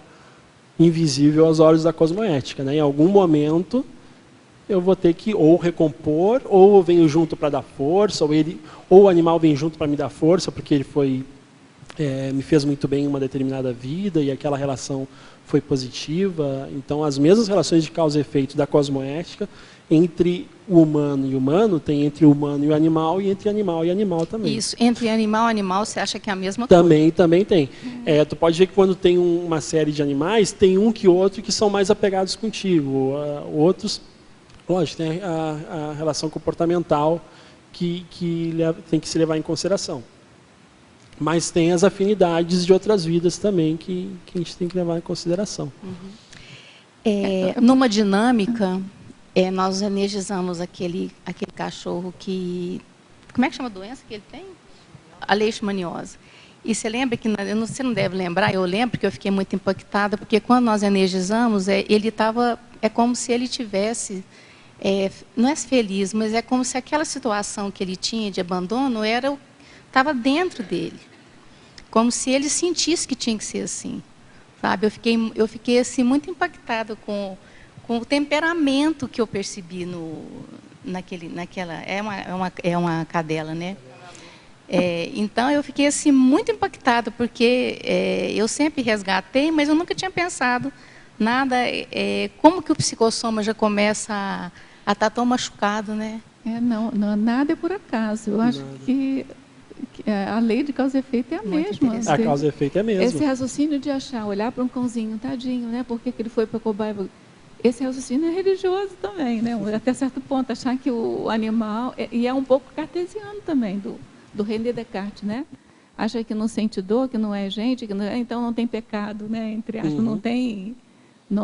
invisível aos olhos da cosmoética, né? Em algum momento eu vou ter que ou recompor, ou eu venho junto para dar força, ou o animal vem junto para me dar força, porque ele me fez muito bem em uma determinada vida e aquela relação foi positiva. Então, as mesmas relações de causa e efeito da cosmoética entre o humano e o humano, tem entre o humano e o animal, e entre animal e animal também. Isso, entre animal e animal, você acha que é a mesma coisa? Também tem. Tu pode ver que quando tem uma série de animais, tem um que outro que são mais apegados contigo. Outros, lógico, tem a relação comportamental que tem que se levar em consideração. Mas tem as afinidades de outras vidas também que a gente tem que levar em consideração. Numa dinâmica, nós energizamos aquele cachorro que... Como é que chama a doença que ele tem? A leishmaniose. E você lembra que... Você não deve lembrar, eu lembro que eu fiquei muito impactada, porque quando nós energizamos, ele estava... É como se ele tivesse... não é feliz, mas é como se aquela situação que ele tinha de abandono estava dentro dele. Como se ele sentisse que tinha que ser assim. Sabe? Eu fiquei assim, muito impactada com o temperamento que eu percebi naquela... É uma cadela, né? Então, eu fiquei assim, muito impactada, porque eu sempre resgatei, mas eu nunca tinha pensado nada... como que o psicossoma já começa a estar tão machucado, né? Não, nada é por acaso. Eu acho que a lei de causa e efeito é a mesma. A causa e efeito é a mesma. Esse raciocínio de olhar para um cãozinho, tadinho, né? Por que ele foi para a cobaia? Esse raciocínio é religioso também, né? Até certo ponto, achar que o animal... E é um pouco cartesiano também, do René Descartes, né? Acha que não sente dor, que não é gente, então não tem pecado, né? Entre aspas, não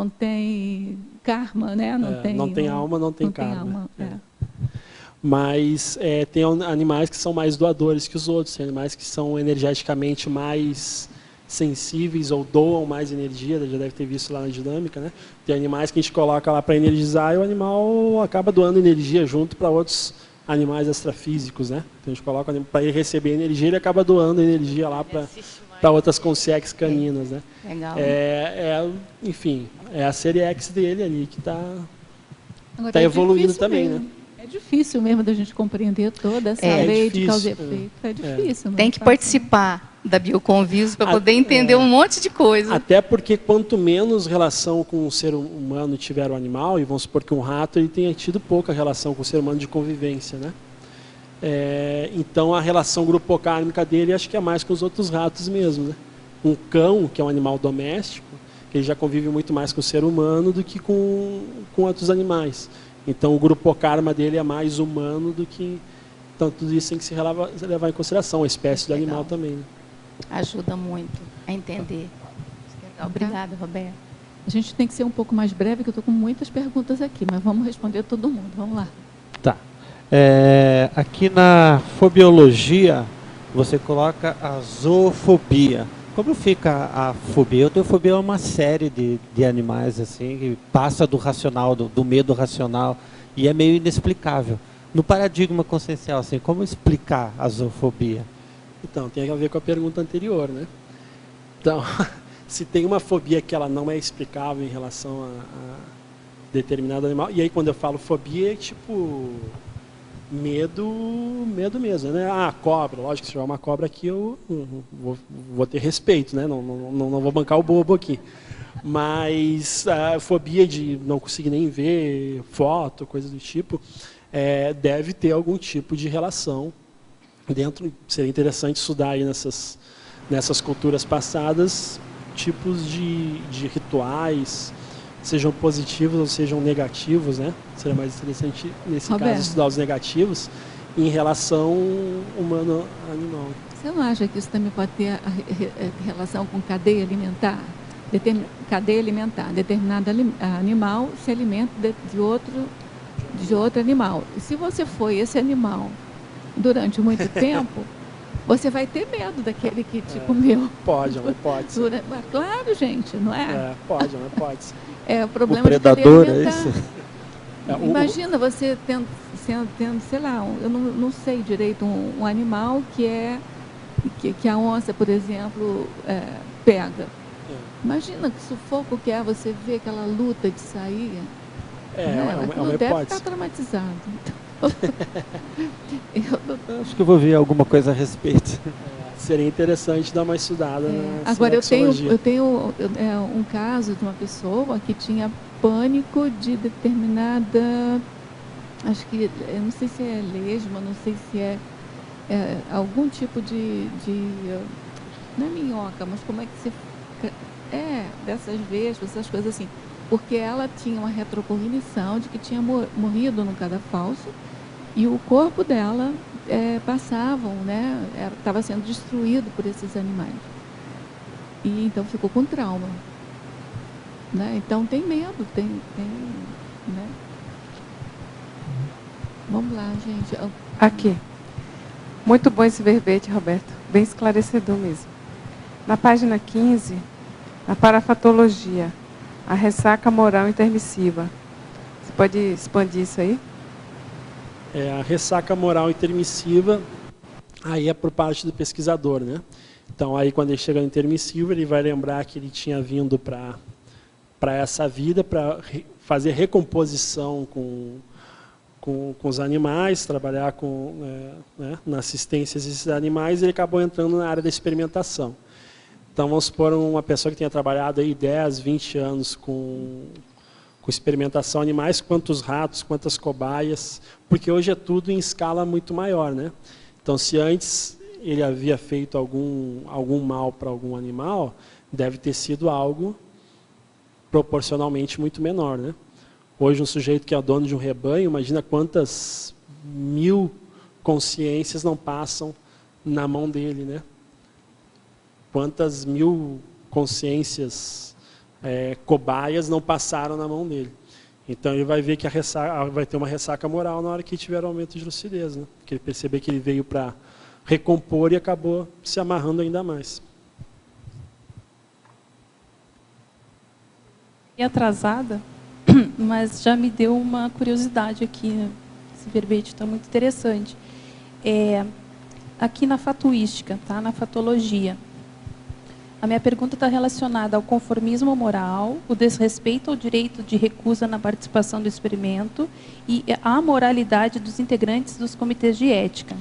tem karma, né? Não tem alma, não tem karma. Mas tem animais que são mais doadores que os outros, tem animais que são energeticamente mais sensíveis ou doam mais energia, já deve ter visto lá na dinâmica, né? Tem animais que a gente coloca lá para energizar e o animal acaba doando energia junto para outros animais extrafísicos, né? Então a gente coloca para ele receber energia, ele acaba doando energia lá para outras consciências caninas, né? Legal. Enfim, é a série X dele ali que está evoluindo também, mesmo. Né? É difícil mesmo da gente compreender toda essa lei de causa e efeito. É difícil. Tem que participar da Bioconviso para poder entender um monte de coisa. Até porque quanto menos relação com o ser humano tiver o animal, e vamos supor que um rato ele tenha tido pouca relação com o ser humano de convivência, né? Então a relação grupocármica dele acho que é mais com os outros ratos mesmo, né? Um cão, que é um animal doméstico, que ele já convive muito mais com o ser humano do que com outros animais. Então o grupokarma dele é mais humano do que... Então tudo isso tem que se levar em consideração, a espécie do animal também. Né? Ajuda muito a entender. Obrigada, Roberto. A gente tem que ser um pouco mais breve, que eu estou com muitas perguntas aqui, mas vamos responder todo mundo. Vamos lá. Tá. Aqui na fobiologia, você coloca a zoofobia. Como fica a fobia? Eu tenho fobia a uma série de animais assim, que passa do racional, do medo racional, e é meio inexplicável. No paradigma consciencial, assim, como explicar a zoofobia? Então, tem a ver com a pergunta anterior, né? Então, se tem uma fobia que ela não é explicável em relação a determinado animal, e aí quando eu falo fobia é tipo medo mesmo, né? Cobra, lógico que se tiver uma cobra aqui eu vou ter respeito, né? Não vou bancar o bobo aqui. Mas a fobia de não conseguir nem ver foto, coisa do tipo, deve ter algum tipo de relação dentro. Seria interessante estudar aí nessas culturas passadas tipos de rituais, sejam positivos ou sejam negativos, né? Seria mais interessante nesse caso estudar os negativos em relação humano-animal. Você não acha que isso também pode ter relação com cadeia alimentar? Cadeia alimentar, determinado animal se alimenta de outro animal. E se você foi esse animal durante muito tempo, você vai ter medo daquele que te comeu. Pode, mas pode. Claro, gente, não é? Pode, mas pode. O problema o predador, é isso? Imagina você tendo, sei lá, eu não sei direito, um animal que a onça, por exemplo, pega. Imagina que sufoco que é você ver aquela luta de sair. Deve ficar traumatizado. Acho que eu vou ver alguma coisa a respeito. Seria interessante dar uma estudada na Agora, eu tenho um caso de uma pessoa que tinha pânico de determinada, acho que, eu não sei se é lesma, não sei se é algum tipo de não é minhoca, mas como é que se... dessas vespas, essas coisas assim. Porque ela tinha uma retrocognição de que tinha morrido num cadafalso E o corpo dela passavam, né? Estava sendo destruído por esses animais. E então ficou com trauma. Né? Então tem medo, né? Vamos lá, gente. Aqui. Muito bom esse verbete, Roberto. Bem esclarecedor mesmo. Na página 15, na parafatologia, a ressaca moral intermissiva. Você pode expandir isso aí? A ressaca moral intermissiva, aí é por parte do pesquisador, né? Então, aí quando ele chega no intermissivo, ele vai lembrar que ele tinha vindo para essa vida, para fazer recomposição com os animais, trabalhar na assistência a esses animais, e ele acabou entrando na área da experimentação. Então, vamos supor uma pessoa que tenha trabalhado aí 10, 20 anos com experimentação animais, quantos ratos, quantas cobaias, porque hoje é tudo em escala muito maior, né? Então, se antes ele havia feito algum mal para algum animal, deve ter sido algo proporcionalmente muito menor, né? Hoje, um sujeito que é dono de um rebanho, imagina quantas 1000 consciências não passam na mão dele, né? Quantas 1000 consciências cobaias não passaram na mão dele. Então, ele vai ver que vai ter uma ressaca moral na hora que tiver aumento de lucidez, né? Porque ele perceber que ele veio para recompor e acabou se amarrando ainda mais. E atrasada, mas já me deu uma curiosidade aqui. Esse verbete está muito interessante. Aqui na fatuística, tá? Na fatologia. A minha pergunta está relacionada ao conformismo moral, o desrespeito ao direito de recusa na participação do experimento e à moralidade dos integrantes dos comitês de ética.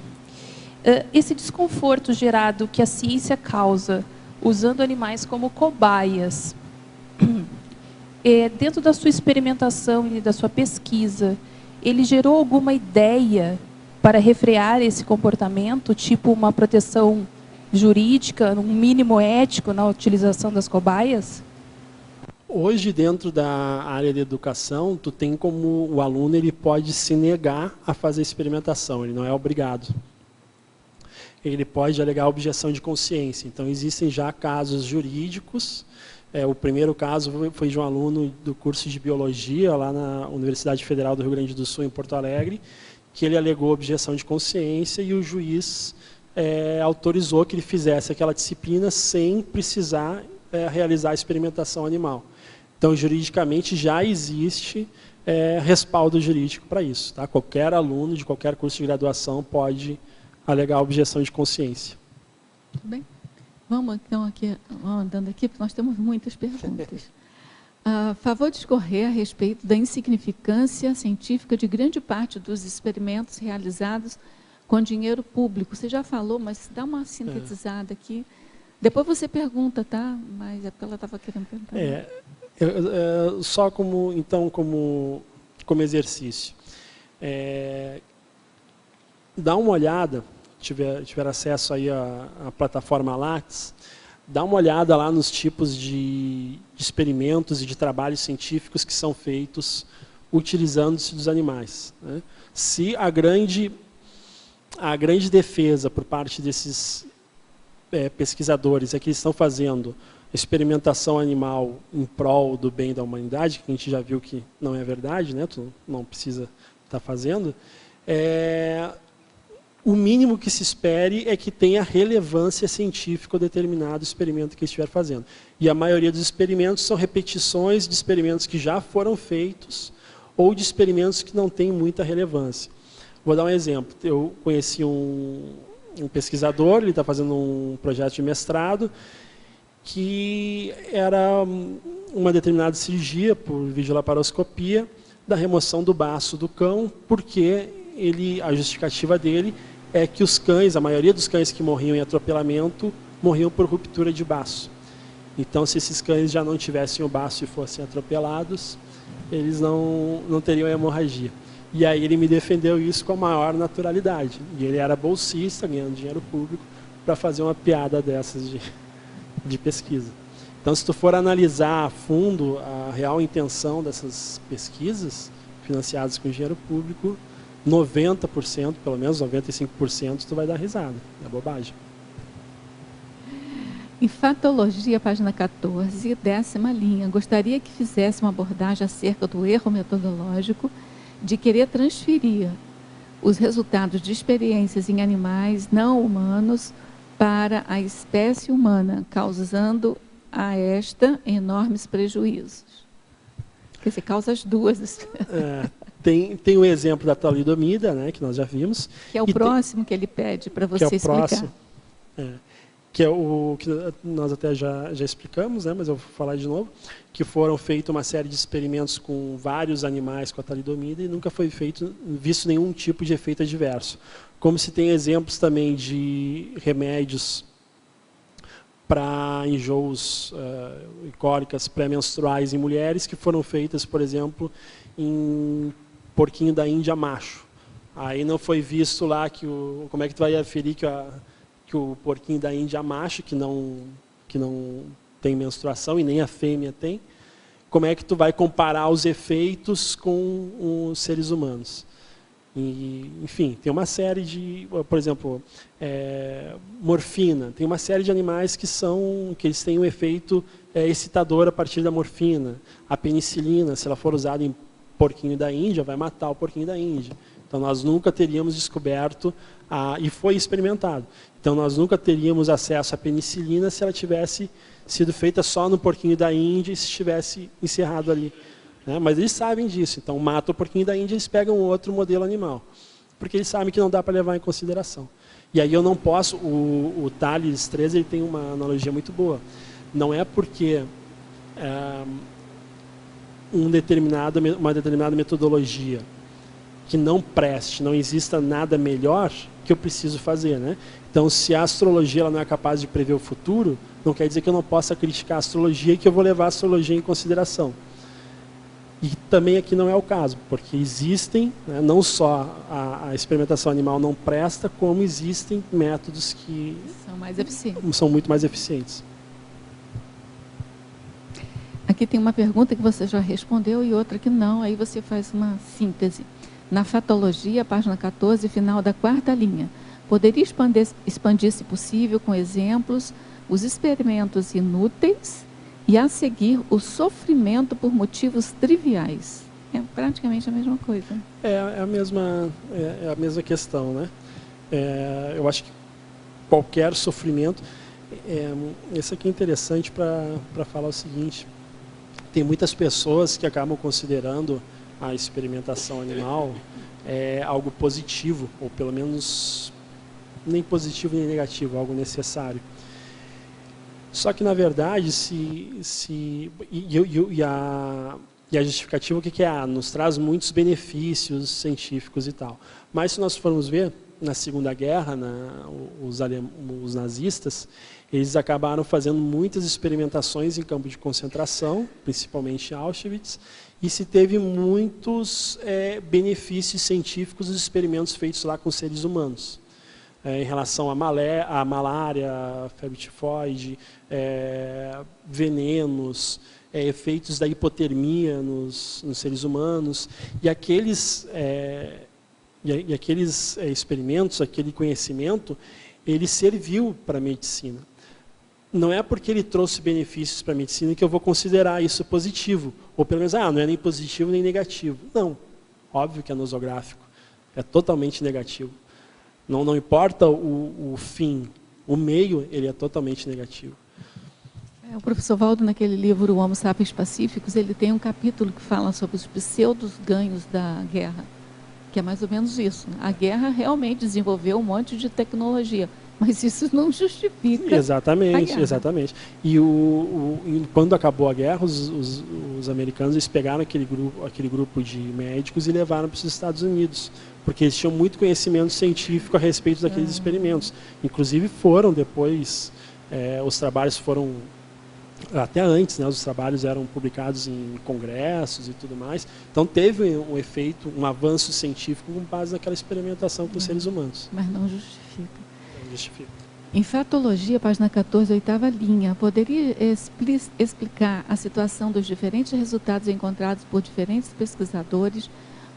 Esse desconforto gerado que a ciência causa, usando animais como cobaias, dentro da sua experimentação e da sua pesquisa, ele gerou alguma ideia para refrear esse comportamento, tipo uma proteção jurídica, um mínimo ético na utilização das cobaias? Hoje, dentro da área de educação, tu tem como o aluno ele pode se negar a fazer experimentação, ele não é obrigado. Ele pode alegar objeção de consciência. Então, existem já casos jurídicos. O primeiro caso foi de um aluno do curso de biologia, lá na Universidade Federal do Rio Grande do Sul, em Porto Alegre, que ele alegou objeção de consciência e o juiz autorizou que ele fizesse aquela disciplina sem precisar realizar a experimentação animal. Então, juridicamente, já existe respaldo jurídico para isso. Tá? Qualquer aluno de qualquer curso de graduação pode alegar objeção de consciência. Tudo bem? Vamos, então, andando aqui, porque nós temos muitas perguntas. Favor discorrer a respeito da insignificância científica de grande parte dos experimentos realizados com dinheiro público. Você já falou, mas dá uma sintetizada aqui. Depois você pergunta, tá? Mas é porque ela estava querendo perguntar. Só como exercício. Dá uma olhada, tiver acesso aí à plataforma Lattes, dá uma olhada lá nos tipos de experimentos e de trabalhos científicos que são feitos utilizando-se dos animais. Né? Se a grande defesa por parte desses pesquisadores é que eles estão fazendo experimentação animal em prol do bem da humanidade, que a gente já viu que não é verdade, né? Tu não precisa estar fazendo, o mínimo que se espere é que tenha relevância científica o determinado experimento que estiver fazendo. E a maioria dos experimentos são repetições de experimentos que já foram feitos ou de experimentos que não têm muita relevância. Vou dar um exemplo. Eu conheci um pesquisador, ele está fazendo um projeto de mestrado, que era uma determinada cirurgia por videolaparoscopia da remoção do baço do cão, porque a justificativa dele é que os cães, a maioria dos cães que morriam em atropelamento, morriam por ruptura de baço. Então, se esses cães já não tivessem o baço e fossem atropelados, eles não teriam hemorragia. E aí ele me defendeu isso com a maior naturalidade. E ele era bolsista, ganhando dinheiro público, para fazer uma piada dessas de pesquisa. Então, se tu for analisar a fundo a real intenção dessas pesquisas, financiadas com dinheiro público, 90%, pelo menos 95%, tu vai dar risada. É bobagem. Em Fatologia, página 14, 10ª linha, gostaria que fizesse uma abordagem acerca do erro metodológico de querer transferir os resultados de experiências em animais não humanos para a espécie humana, causando a esta enormes prejuízos. Quer dizer, causa as duas. Tem o exemplo da talidomida, né, que nós já vimos. Que é o próximo que ele pede para você explicar. Próximo, que é o que nós até já explicamos, né, mas eu vou falar de novo, que foram feitos uma série de experimentos com vários animais com a talidomida e nunca foi visto nenhum tipo de efeito adverso. Como se tem exemplos também de remédios para enjoos e cólicas pré-menstruais em mulheres que foram feitas, por exemplo, em porquinho da Índia macho. Aí não foi visto lá como é que tu vai aferir que o porquinho da Índia macho, que não tem menstruação e nem a fêmea tem, como é que tu vai comparar os efeitos com os seres humanos? E, enfim, tem uma série de, por exemplo, morfina. Tem uma série de animais que eles têm um efeito excitador a partir da morfina. A penicilina, se ela for usada em porquinho da Índia, vai matar o porquinho da Índia. Então, nós nunca teríamos descoberto, e foi experimentado, então nós nunca teríamos acesso à penicilina se ela tivesse sido feita só no porquinho da Índia e se estivesse encerrado ali. Né? Mas eles sabem disso, então matam o porquinho da Índia e eles pegam outro modelo animal, porque eles sabem que não dá para levar em consideração. E aí eu não posso, o Tales 13 ele tem uma analogia muito boa. Não é porque uma determinada metodologia que não preste, não exista nada melhor que eu preciso fazer, né? Então, se a astrologia ela não é capaz de prever o futuro, não quer dizer que eu não possa criticar a astrologia e que eu vou levar a astrologia em consideração. E também aqui não é o caso, porque existem, né, não só a experimentação animal não presta, como existem métodos que são muito mais eficientes. Aqui tem uma pergunta que você já respondeu e outra que não, aí você faz uma síntese. Na Fatologia, página 14, final da 4ª linha. Poderia expandir, se possível, com exemplos, os experimentos inúteis e, a seguir, o sofrimento por motivos triviais. É praticamente a mesma coisa. É a mesma questão, né? Eu acho que qualquer sofrimento... Isso aqui é interessante para falar o seguinte. Tem muitas pessoas que acabam considerando a experimentação animal algo positivo, ou pelo menos nem positivo nem negativo, algo necessário. Só que, na verdade, a justificativa o que é? Nos traz muitos benefícios científicos e tal. Mas se nós formos ver, na Segunda Guerra, os nazistas, eles acabaram fazendo muitas experimentações em campo de concentração, principalmente em Auschwitz, e se teve muitos benefícios científicos dos experimentos feitos lá com seres humanos. Em relação à malária, febre tifoide, venenos, efeitos da hipotermia nos seres humanos. E aqueles experimentos, aquele conhecimento, ele serviu para a medicina. Não é porque ele trouxe benefícios para a medicina que eu vou considerar isso positivo. Ou pelo menos, não é nem positivo nem negativo. Não, óbvio que é nosográfico. É totalmente negativo. Não importa o fim, o meio, ele é totalmente negativo. O professor Valdo, naquele livro O Homo Sapiens Pacíficos, ele tem um capítulo que fala sobre os pseudos ganhos da guerra, que é mais ou menos isso. A guerra realmente desenvolveu um monte de tecnologia, mas isso não justifica. Exatamente. E quando acabou a guerra, os americanos eles pegaram aquele grupo de médicos e levaram para os Estados Unidos, porque eles tinham muito conhecimento científico a respeito daqueles experimentos. Inclusive foram depois, os trabalhos foram, até antes, né, os trabalhos eram publicados em congressos e tudo mais. Então teve um efeito, um avanço científico com base naquela experimentação com os seres humanos. Mas não justifica. Em Fatologia, página 14, 8ª linha, poderia explicar a situação dos diferentes resultados encontrados por diferentes pesquisadores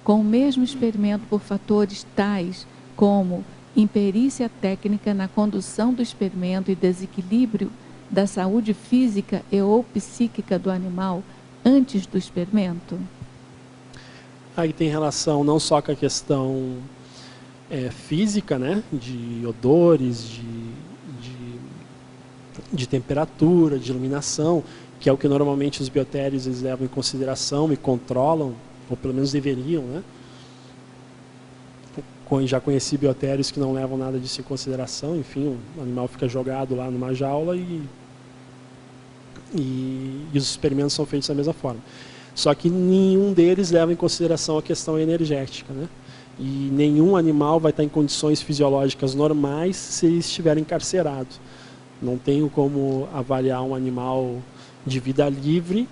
com o mesmo experimento por fatores tais como imperícia técnica na condução do experimento e desequilíbrio da saúde física e ou psíquica do animal antes do experimento? Aí tem relação não só com a questão física, né, de odores, de temperatura, de iluminação, que é o que normalmente os biotérios eles levam em consideração e controlam, ou pelo menos deveriam, né? Já conheci biotérios que não levam nada disso em consideração, enfim, o animal fica jogado lá numa jaula e os experimentos são feitos da mesma forma. Só que nenhum deles leva em consideração a questão energética, né? E nenhum animal vai estar em condições fisiológicas normais se ele estiver encarcerado. Não tenho como avaliar um animal de vida livre,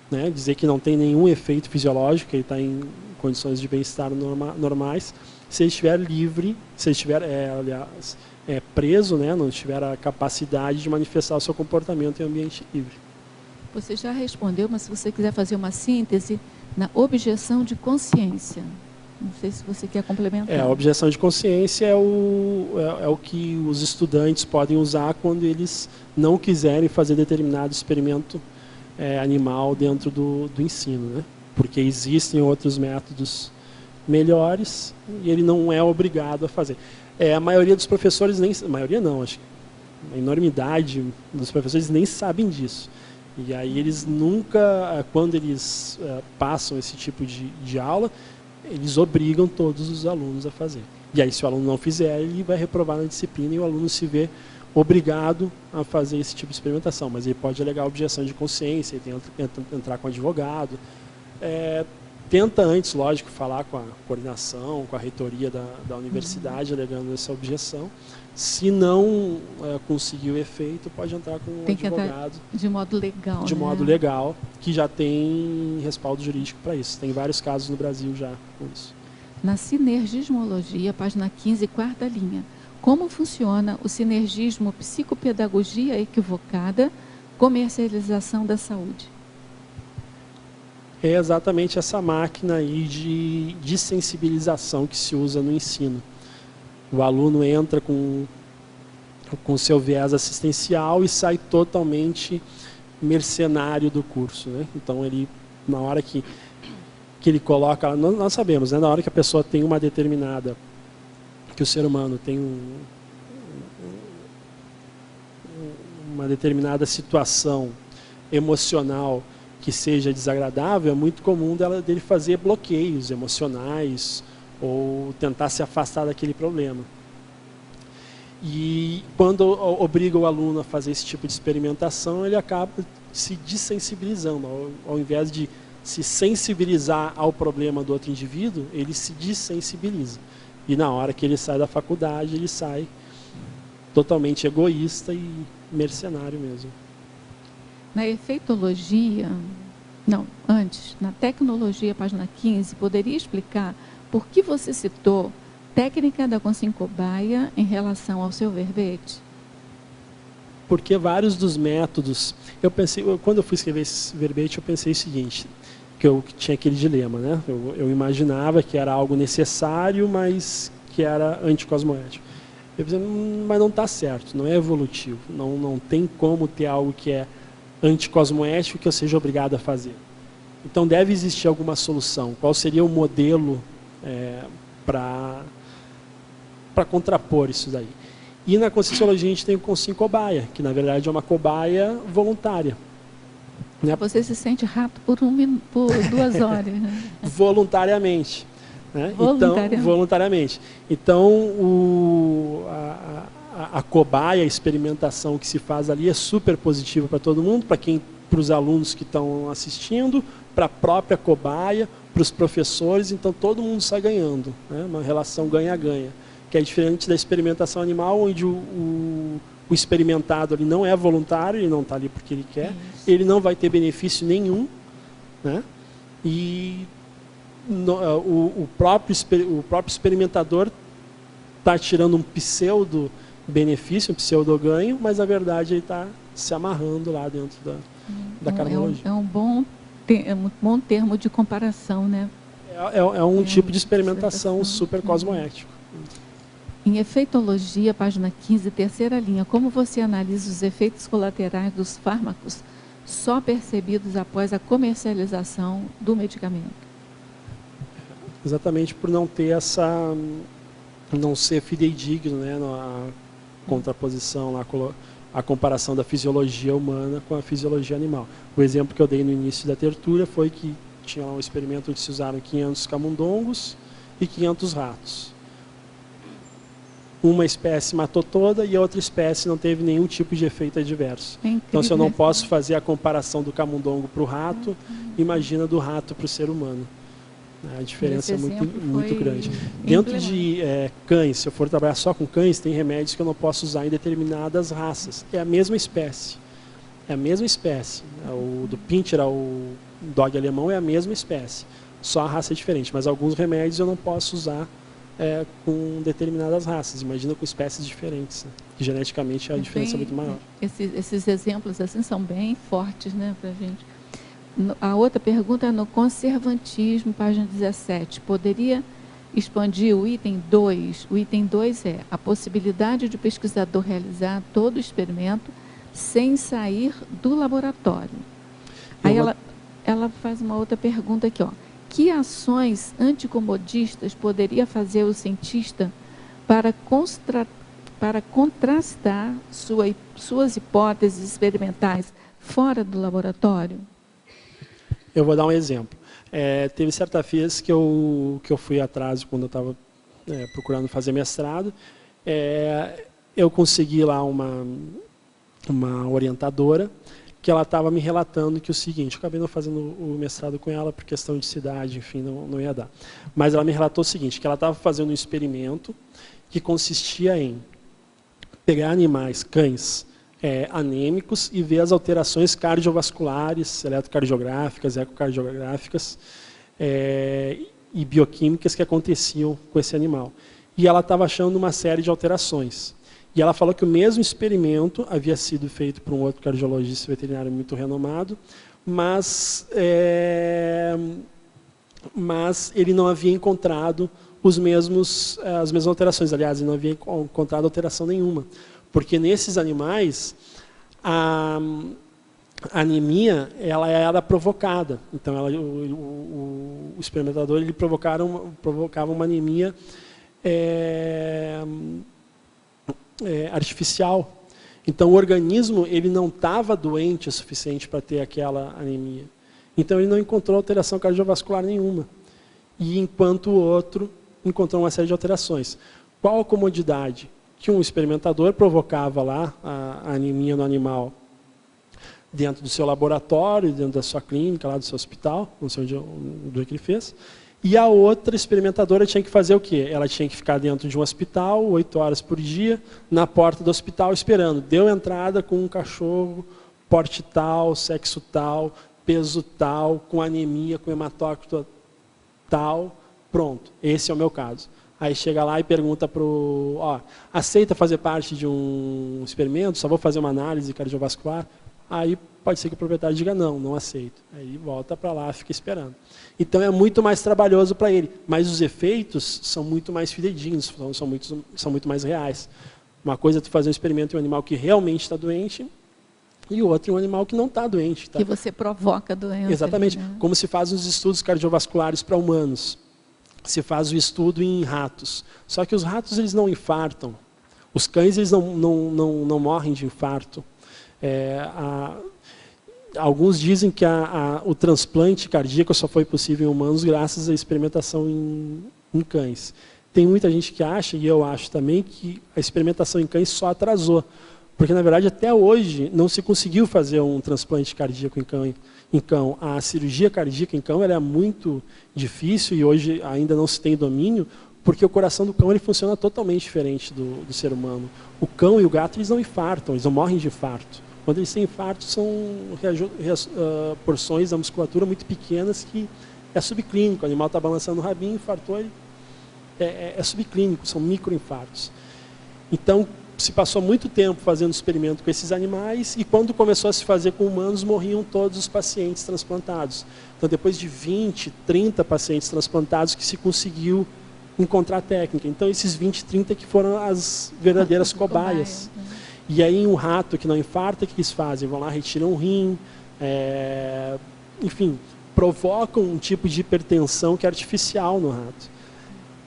né? Dizer que não tem nenhum efeito fisiológico, que ele está em condições de bem-estar normais, se ele estiver livre, se ele estiver, aliás, preso, né? Não tiver a capacidade de manifestar o seu comportamento em ambiente livre. Você já respondeu, mas se você quiser fazer uma síntese na objeção de consciência. Não sei se você quer complementar. A objeção de consciência é o que os estudantes podem usar quando eles não quiserem fazer determinado experimento animal dentro do ensino, né? Porque existem outros métodos melhores e ele não é obrigado a fazer. A maioria dos professores, a maioria não, acho que a enormidade dos professores nem sabem disso. E aí eles nunca, quando eles passam esse tipo de aula, eles obrigam todos os alunos a fazer. E aí, se o aluno não fizer, ele vai reprovar na disciplina e o aluno se vê obrigado a fazer esse tipo de experimentação. Mas ele pode alegar objeção de consciência, ele tenta entrar com o advogado. Tenta antes, lógico, falar com a coordenação, com a reitoria da universidade, alegando essa objeção. Se não conseguir o efeito, pode entrar com um advogado. De modo legal. De modo legal, que já tem respaldo jurídico para isso. Tem vários casos no Brasil já com isso. Na sinergismologia, página 15, quarta linha. Como funciona o sinergismo psicopedagogia equivocada, comercialização da saúde? É exatamente essa máquina aí de sensibilização que se usa no ensino. O aluno entra com seu viés assistencial e sai totalmente mercenário do curso, né? Então, ele, na hora que ele coloca... Nós sabemos, né? Na hora que a pessoa tem uma determinada... Que o ser humano tem uma determinada situação emocional que seja desagradável, é muito comum dele fazer bloqueios emocionais ou tentar se afastar daquele problema. E quando obriga o aluno a fazer esse tipo de experimentação, ele acaba se desensibilizando. Ao invés de se sensibilizar ao problema do outro indivíduo, ele se desensibiliza. E na hora que ele sai da faculdade, ele sai totalmente egoísta e mercenário mesmo. Na efeitologia, não, antes, na tecnologia, página 15, poderia explicar por que você citou técnica da Consyncobaia em relação ao seu verbete? Porque vários dos métodos... Quando eu fui escrever esse verbete, eu pensei o seguinte, que eu tinha aquele dilema, né? Eu imaginava que era algo necessário, mas que era anticosmoético. Eu pensei, mas não está certo, não é evolutivo. Não tem como ter algo que é anticosmoético que eu seja obrigado a fazer. Então deve existir alguma solução. Qual seria o modelo para contrapor isso daí? E na Conscienciologia a gente tem o Consyncobaia, que na verdade é uma cobaia voluntária. Né? Você se sente rato por 2 horas. Né? Voluntariamente. Né? Voluntariamente. Então, a cobaia, a experimentação que se faz ali é super positiva para todo mundo, para os alunos que estão assistindo, para a própria cobaia, para os professores, então todo mundo sai ganhando. Né? Uma relação ganha-ganha, que é diferente da experimentação animal, onde o experimentado ali não é voluntário, ele não está ali porque ele quer, ele não vai ter benefício nenhum, né? E o próprio experimentador está tirando um pseudo-benefício, um pseudo-ganho, mas na verdade ele está se amarrando lá dentro da cardiologia. É um bom termo de comparação, né? É um tipo de experimentação super cosmoético. Em efeitologia, página 15, terceira linha, como você analisa os efeitos colaterais dos fármacos só percebidos após a comercialização do medicamento? Exatamente por não ter não ser fidedigno, né, na contraposição, a comparação da fisiologia humana com a fisiologia animal. O exemplo que eu dei no início da tertúlia foi que tinha um experimento onde se usaram 500 camundongos e 500 ratos. Uma espécie matou toda e a outra espécie não teve nenhum tipo de efeito adverso. Então, se eu não posso fazer a comparação do camundongo para o rato, imagina do rato para o ser humano. A diferença é muito grande. Dentro de cães, se eu for trabalhar só com cães, tem remédios que eu não posso usar em determinadas raças. É a mesma espécie. É a mesma espécie. O do Pinscher, o dog alemão, é a mesma espécie. Só a raça é diferente. Mas alguns remédios eu não posso usar com determinadas raças. Imagina com espécies diferentes. Né? Geneticamente a diferença é muito maior. Esses exemplos assim são bem fortes, né, para a gente. A outra pergunta é no conservantismo, página 17. Poderia expandir o item 2? O item 2 é a possibilidade de o pesquisador realizar todo o experimento sem sair do laboratório. Aí ela faz uma outra pergunta aqui, ó. Que ações anticomodistas poderia fazer o cientista para contrastar suas hipóteses experimentais fora do laboratório? Eu vou dar um exemplo. Teve certa vez que eu fui atrás quando eu estava procurando fazer mestrado. Eu consegui lá uma orientadora que ela estava me relatando que o seguinte, eu acabei não fazendo o mestrado com ela por questão de cidade, enfim, não ia dar. Mas ela me relatou o seguinte, que ela estava fazendo um experimento que consistia em pegar animais, cães, anêmicos e ver as alterações cardiovasculares, eletrocardiográficas, ecocardiográficas e bioquímicas que aconteciam com esse animal. E ela estava achando uma série de alterações. E ela falou que o mesmo experimento havia sido feito por um outro cardiologista veterinário muito renomado, mas ele não havia encontrado as mesmas alterações. Aliás, ele não havia encontrado alteração nenhuma. Porque nesses animais, a anemia ela era provocada. Então, o experimentador ele provocava uma anemia artificial. Então, o organismo ele não estava doente o suficiente para ter aquela anemia. Então, ele não encontrou alteração cardiovascular nenhuma. E enquanto o outro encontrou uma série de alterações. Qual a comodidade? Que um experimentador provocava lá a anemia no animal dentro do seu laboratório, dentro da sua clínica, lá do seu hospital, não sei onde que ele fez, e a outra experimentadora tinha que fazer o quê? Ela tinha que ficar dentro de um hospital, 8 horas por dia, na porta do hospital esperando. Deu entrada com um cachorro, porte tal, sexo tal, peso tal, com anemia, com hematócrito tal, pronto. Esse é o meu caso. Aí chega lá e pergunta aceita fazer parte de um experimento? Só vou fazer uma análise cardiovascular? Aí pode ser que o proprietário diga não aceito. Aí volta para lá, fica esperando. Então é muito mais trabalhoso para ele, mas os efeitos são muito mais fidedignos, são muito mais reais. Uma coisa é tu fazer um experimento em um animal que realmente está doente e o outro em um animal que não está doente. Tá? Que você provoca a doença. Exatamente, né? Como se faz os estudos cardiovasculares para humanos. Se faz o estudo em ratos. Só que os ratos eles não infartam. Os cães eles não morrem de infarto. Alguns dizem que o transplante cardíaco só foi possível em humanos graças à experimentação em cães. Tem muita gente que acha, e eu acho também, que a experimentação em cães só atrasou. Porque, na verdade, até hoje não se conseguiu fazer um transplante cardíaco em cão. A cirurgia cardíaca em cão ela é muito difícil e hoje ainda não se tem domínio, porque o coração do cão ele funciona totalmente diferente do ser humano. O cão e o gato eles não infartam, eles não morrem de infarto. Quando eles têm infarto, são porções da musculatura muito pequenas que é subclínico. O animal está balançando o rabinho, infartou, é subclínico, são microinfartos. Então, se passou muito tempo fazendo experimento com esses animais e quando começou a se fazer com humanos, morriam todos os pacientes transplantados. Então, depois de 20, 30 pacientes transplantados que se conseguiu encontrar a técnica. Então, esses 20, 30 que foram as verdadeiras cobaias. E aí, um rato que não infarta, o que eles fazem? Vão lá, retiram um rim, enfim, provocam um tipo de hipertensão que é artificial no rato.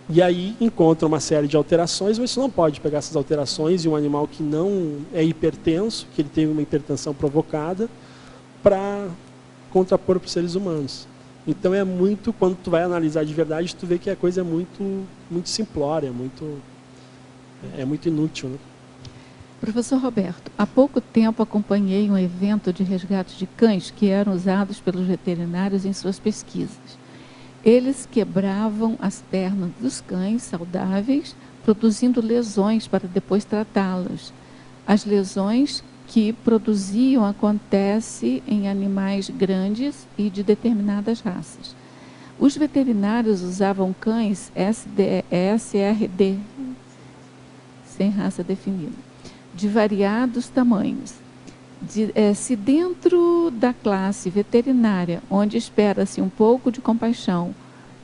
E aí encontra uma série de alterações, mas você não pode pegar essas alterações e um animal que não é hipertenso, que ele teve uma hipertensão provocada, para contrapor para os seres humanos. Então é muito, quando tu vai analisar de verdade, tu vê que a coisa é muito simplória, é muito inútil, né? Professor Roberto, há pouco tempo acompanhei um evento de resgate de cães que eram usados pelos veterinários em suas pesquisas. Eles quebravam as pernas dos cães saudáveis, produzindo lesões para depois tratá-los. As lesões que produziam acontecem em animais grandes e de determinadas raças. Os veterinários usavam cães SRD, sem raça definida, de variados tamanhos. Se dentro da classe veterinária, onde espera-se um pouco de compaixão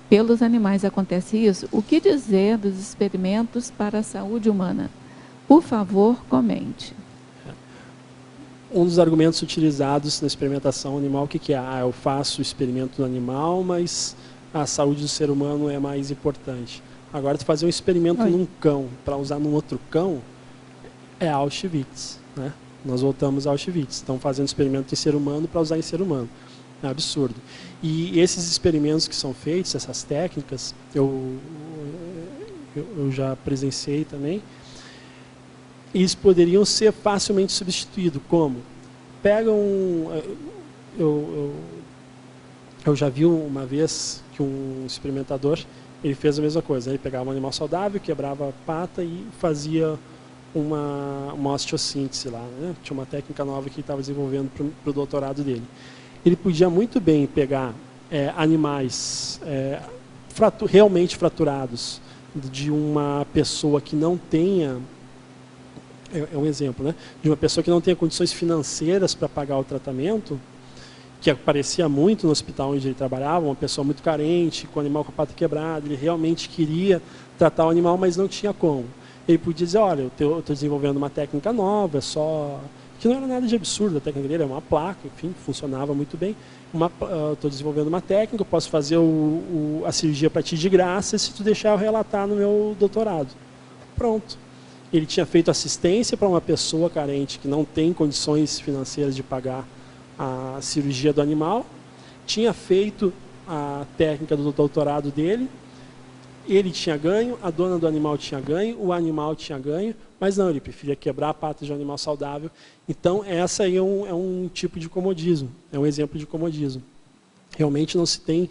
pelos animais, acontece isso, o que dizer dos experimentos para a saúde humana? Por favor, comente. Um dos argumentos utilizados na experimentação animal, o que é? Eu faço o experimento no animal, mas a saúde do ser humano é mais importante. Agora, tu fazer um experimento num cão para usar num outro cão, é Auschwitz, né? Nós voltamos a Auschwitz. Estão fazendo experimento em ser humano para usar em ser humano. É absurdo. E esses experimentos que são feitos, essas técnicas, eu já presenciei também, eles poderiam ser facilmente substituídos. Como? Pegam... Eu já vi uma vez que um experimentador, ele fez a mesma coisa. Ele pegava um animal saudável, quebrava a pata e fazia uma osteossíntese lá, né? Tinha uma técnica nova que ele estava desenvolvendo para o doutorado dele. Ele podia muito bem pegar animais realmente fraturados de uma pessoa que não tenha, é um exemplo, né? De uma pessoa que não tenha condições financeiras para pagar o tratamento, que aparecia muito no hospital onde ele trabalhava, uma pessoa muito carente, com o animal com a pata quebrada, ele realmente queria tratar o animal, mas não tinha como. Ele podia dizer, olha, eu estou desenvolvendo uma técnica nova, que não era nada de absurdo, a técnica dele era uma placa, enfim, funcionava muito bem. Estou desenvolvendo uma técnica, eu posso fazer a cirurgia para ti de graça se tu deixar eu relatar no meu doutorado. Pronto. Ele tinha feito assistência para uma pessoa carente que não tem condições financeiras de pagar a cirurgia do animal, tinha feito a técnica do doutorado dele, ele tinha ganho, a dona do animal tinha ganho, o animal tinha ganho, mas não, ele preferia quebrar a pata de um animal saudável. Então, essa aí é um tipo de comodismo, é um exemplo de comodismo. Realmente não se tem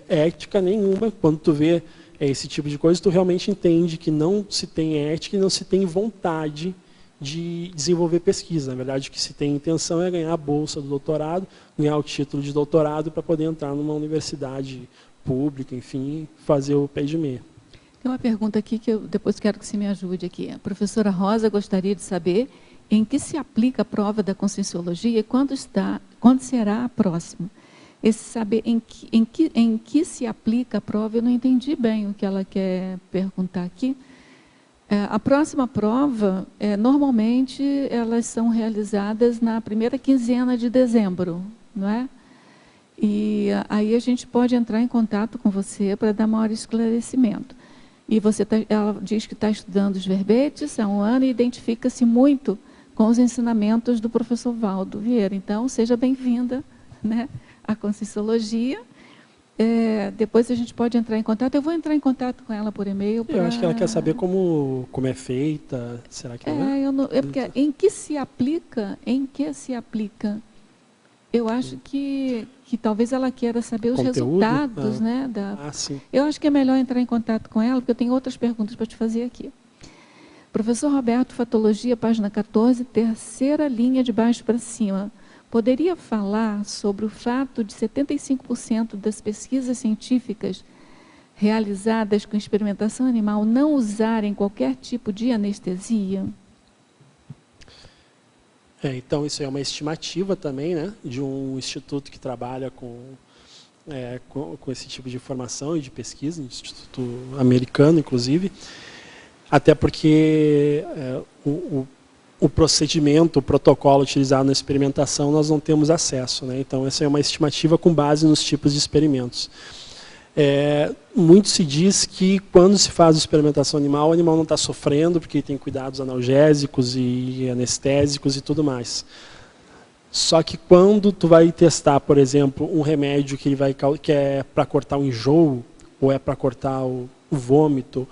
ética nenhuma. Quando tu vê esse tipo de coisa, tu realmente entende que não se tem ética e não se tem vontade de desenvolver pesquisa. Na verdade, o que se tem intenção é ganhar a bolsa do doutorado, ganhar o título de doutorado para poder entrar numa universidade pública, enfim, fazer o pé de meia. Tem uma pergunta aqui que eu depois quero que você me ajude aqui. A professora Rosa gostaria de saber em que se aplica a prova da Conscienciologia e quando será a próxima. Esse saber em que se aplica a prova, eu não entendi bem o que ela quer perguntar aqui. A próxima prova, normalmente, elas são realizadas na primeira quinzena de dezembro, não é? E aí a gente pode entrar em contato com você para dar maior esclarecimento. E ela diz que está estudando os verbetes há um ano e identifica-se muito com os ensinamentos do professor Valdo Vieira. Então, seja bem-vinda, né, à Conscienciologia. Depois a gente pode entrar em contato. Eu vou entrar em contato com ela por e-mail. Eu acho que ela quer saber como é feita. Será que porque em que se aplica? Eu acho que talvez ela queira saber os resultados, né? Sim. Eu acho que é melhor entrar em contato com ela, porque eu tenho outras perguntas para te fazer aqui. Professor Roberto, Fatologia, página 14, terceira linha de baixo para cima. Poderia falar sobre o fato de 75% das pesquisas científicas realizadas com experimentação animal não usarem qualquer tipo de anestesia? Então, isso é uma estimativa também, né, de um instituto que trabalha com esse tipo de informação e de pesquisa, um instituto americano, inclusive, até porque o procedimento, o protocolo utilizado na experimentação, nós não temos acesso, né? Então, essa é uma estimativa com base nos tipos de experimentos. Muito se diz que quando se faz experimentação animal, o animal não está sofrendo, porque tem cuidados analgésicos e anestésicos e tudo mais. Só que quando tu vai testar, por exemplo, um remédio que é para cortar o enjoo, ou é para cortar o vômito,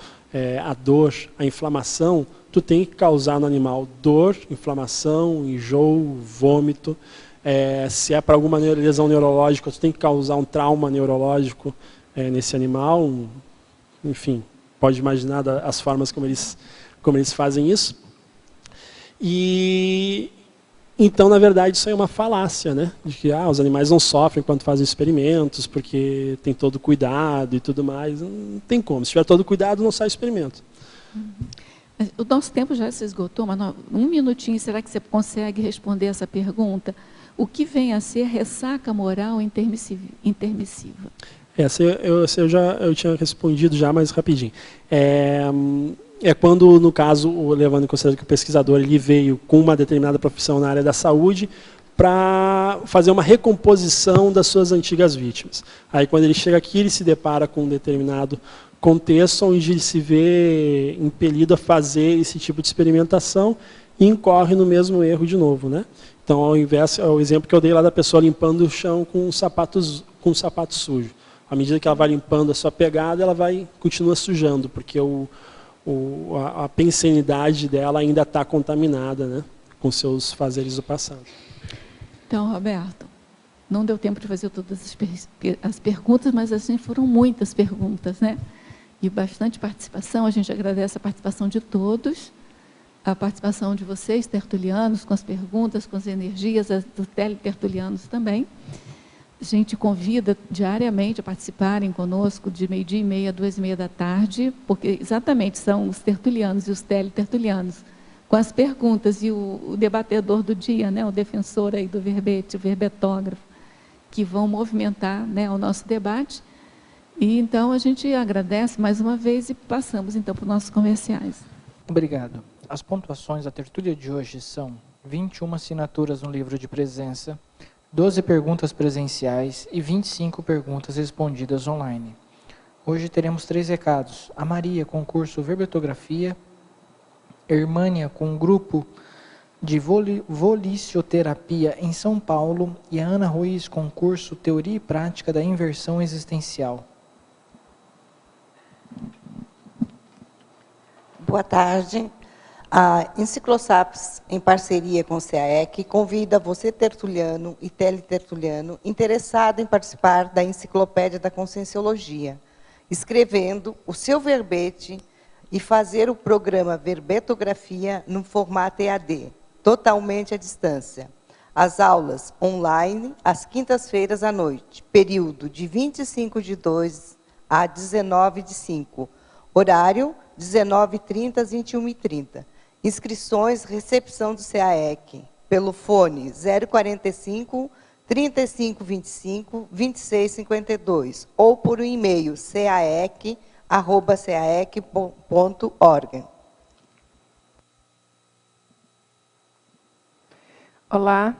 a dor, a inflamação, tu tem que causar no animal dor, inflamação, enjoo, vômito. Se é para alguma lesão neurológica, tu tem que causar um trauma neurológico nesse animal. Enfim, pode imaginar as formas como eles fazem isso. E então, na verdade, isso é uma falácia, né? De que os animais não sofrem quando fazem experimentos, porque tem todo cuidado e tudo mais. Não tem como. Se tiver todo cuidado, não sai experimento. O nosso tempo já se esgotou, mas um minutinho, será que você consegue responder essa pergunta? O que vem a ser ressaca moral intermissiva? Essa eu tinha respondido já, mas rapidinho. Quando, no caso, levando em consideração que o pesquisador ele veio com uma determinada profissão na área da saúde para fazer uma recomposição das suas antigas vítimas. Aí, quando ele chega aqui, ele se depara com um determinado contexto onde ele se vê impelido a fazer esse tipo de experimentação e incorre no mesmo erro de novo, né? Então, ao invés, o exemplo que eu dei lá da pessoa limpando o chão com um sapato sujo. À medida que ela vai limpando a sua pegada, ela continua sujando, porque a pensenidade dela ainda está contaminada, né, com seus fazeres do passado. Então, Roberto, não deu tempo de fazer todas as perguntas, mas assim foram muitas perguntas, né? E bastante participação. A gente agradece a participação de todos, a participação de vocês, tertulianos, com as perguntas, com as energias, dos teletertulianos também. A gente convida diariamente a participarem conosco de 12h30 a 2h30 da tarde, porque exatamente são os tertulianos e os teletertulianos, com as perguntas e o debatedor do dia, né, o defensor aí do verbete, o verbetógrafo, que vão movimentar, né, o nosso debate. E então a gente agradece mais uma vez e passamos então para os nossos comerciais. Obrigado. As pontuações da tertúlia de hoje são 21 assinaturas no livro de presença, 12 perguntas presenciais e 25 perguntas respondidas online. Hoje teremos 3 recados. A Maria, com o curso Verbetografia. Hermânia, com o grupo de Volicioterapia em São Paulo. E a Ana Ruiz, com o curso Teoria e Prática da Inversão Existencial. Boa tarde. A Enciclosapiens, em parceria com o CAEC, convida você, tertuliano e teletertuliano, interessado em participar da Enciclopédia da Conscienciologia, escrevendo o seu verbete e fazer o programa Verbetografia no formato EAD, totalmente à distância. As aulas online, às quintas-feiras à noite, período de 25/2 a 19/5, horário 19h30 às 21h30. Inscrições, recepção do CAEC, pelo fone 045 3525 2652 ou por um e-mail caec@caec.org. Olá,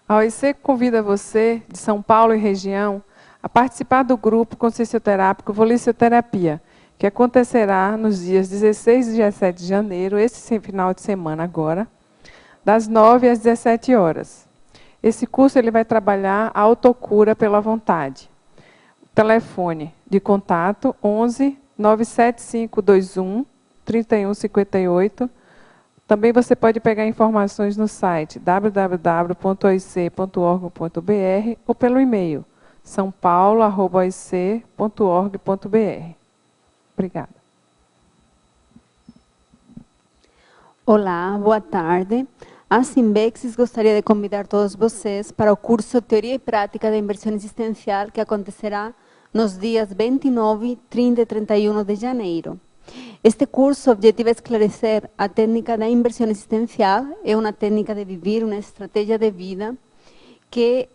a OIC convida você, de São Paulo e região, a participar do grupo consciencioterápico Volicioterapia, que acontecerá nos dias 16 e 17 de janeiro, esse final de semana agora, das 9 às 17 horas. Esse curso ele vai trabalhar a autocura pela vontade. O telefone de contato 11 97521 3158. Também você pode pegar informações no site www.oic.org.br ou pelo e-mail saopaulo@oic.org.br. Obrigada. Olá, boa tarde. A Simbexis gostaria de convidar todos vocês para o curso Teoria e Prática da Inversão Existencial, que acontecerá nos dias 29, 30 e 31 de janeiro. Este curso objetiva esclarecer a técnica da inversão existencial, é uma técnica de viver, uma estratégia de vida que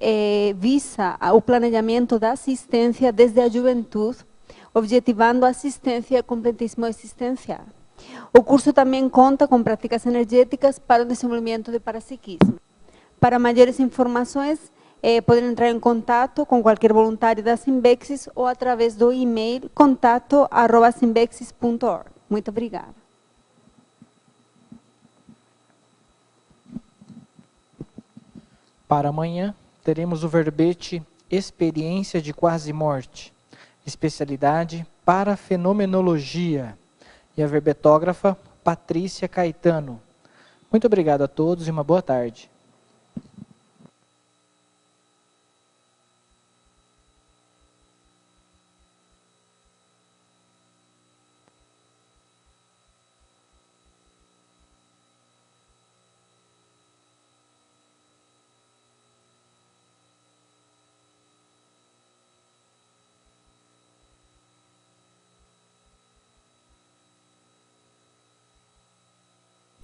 visa o planejamento da assistência desde a juventude, objetivando a assistência e completismo existencial. O curso também conta com práticas energéticas para o desenvolvimento de parapsiquismo. Para maiores informações, podem entrar em contato com qualquer voluntário da Simbexis ou através do e-mail contato@simbexis.org. Muito obrigada. Para amanhã, teremos o verbete Experiência de Quase Morte, especialidade Parafenomenologia, e a verbetógrafa Patrícia Caetano. Muito obrigado a todos e uma boa tarde.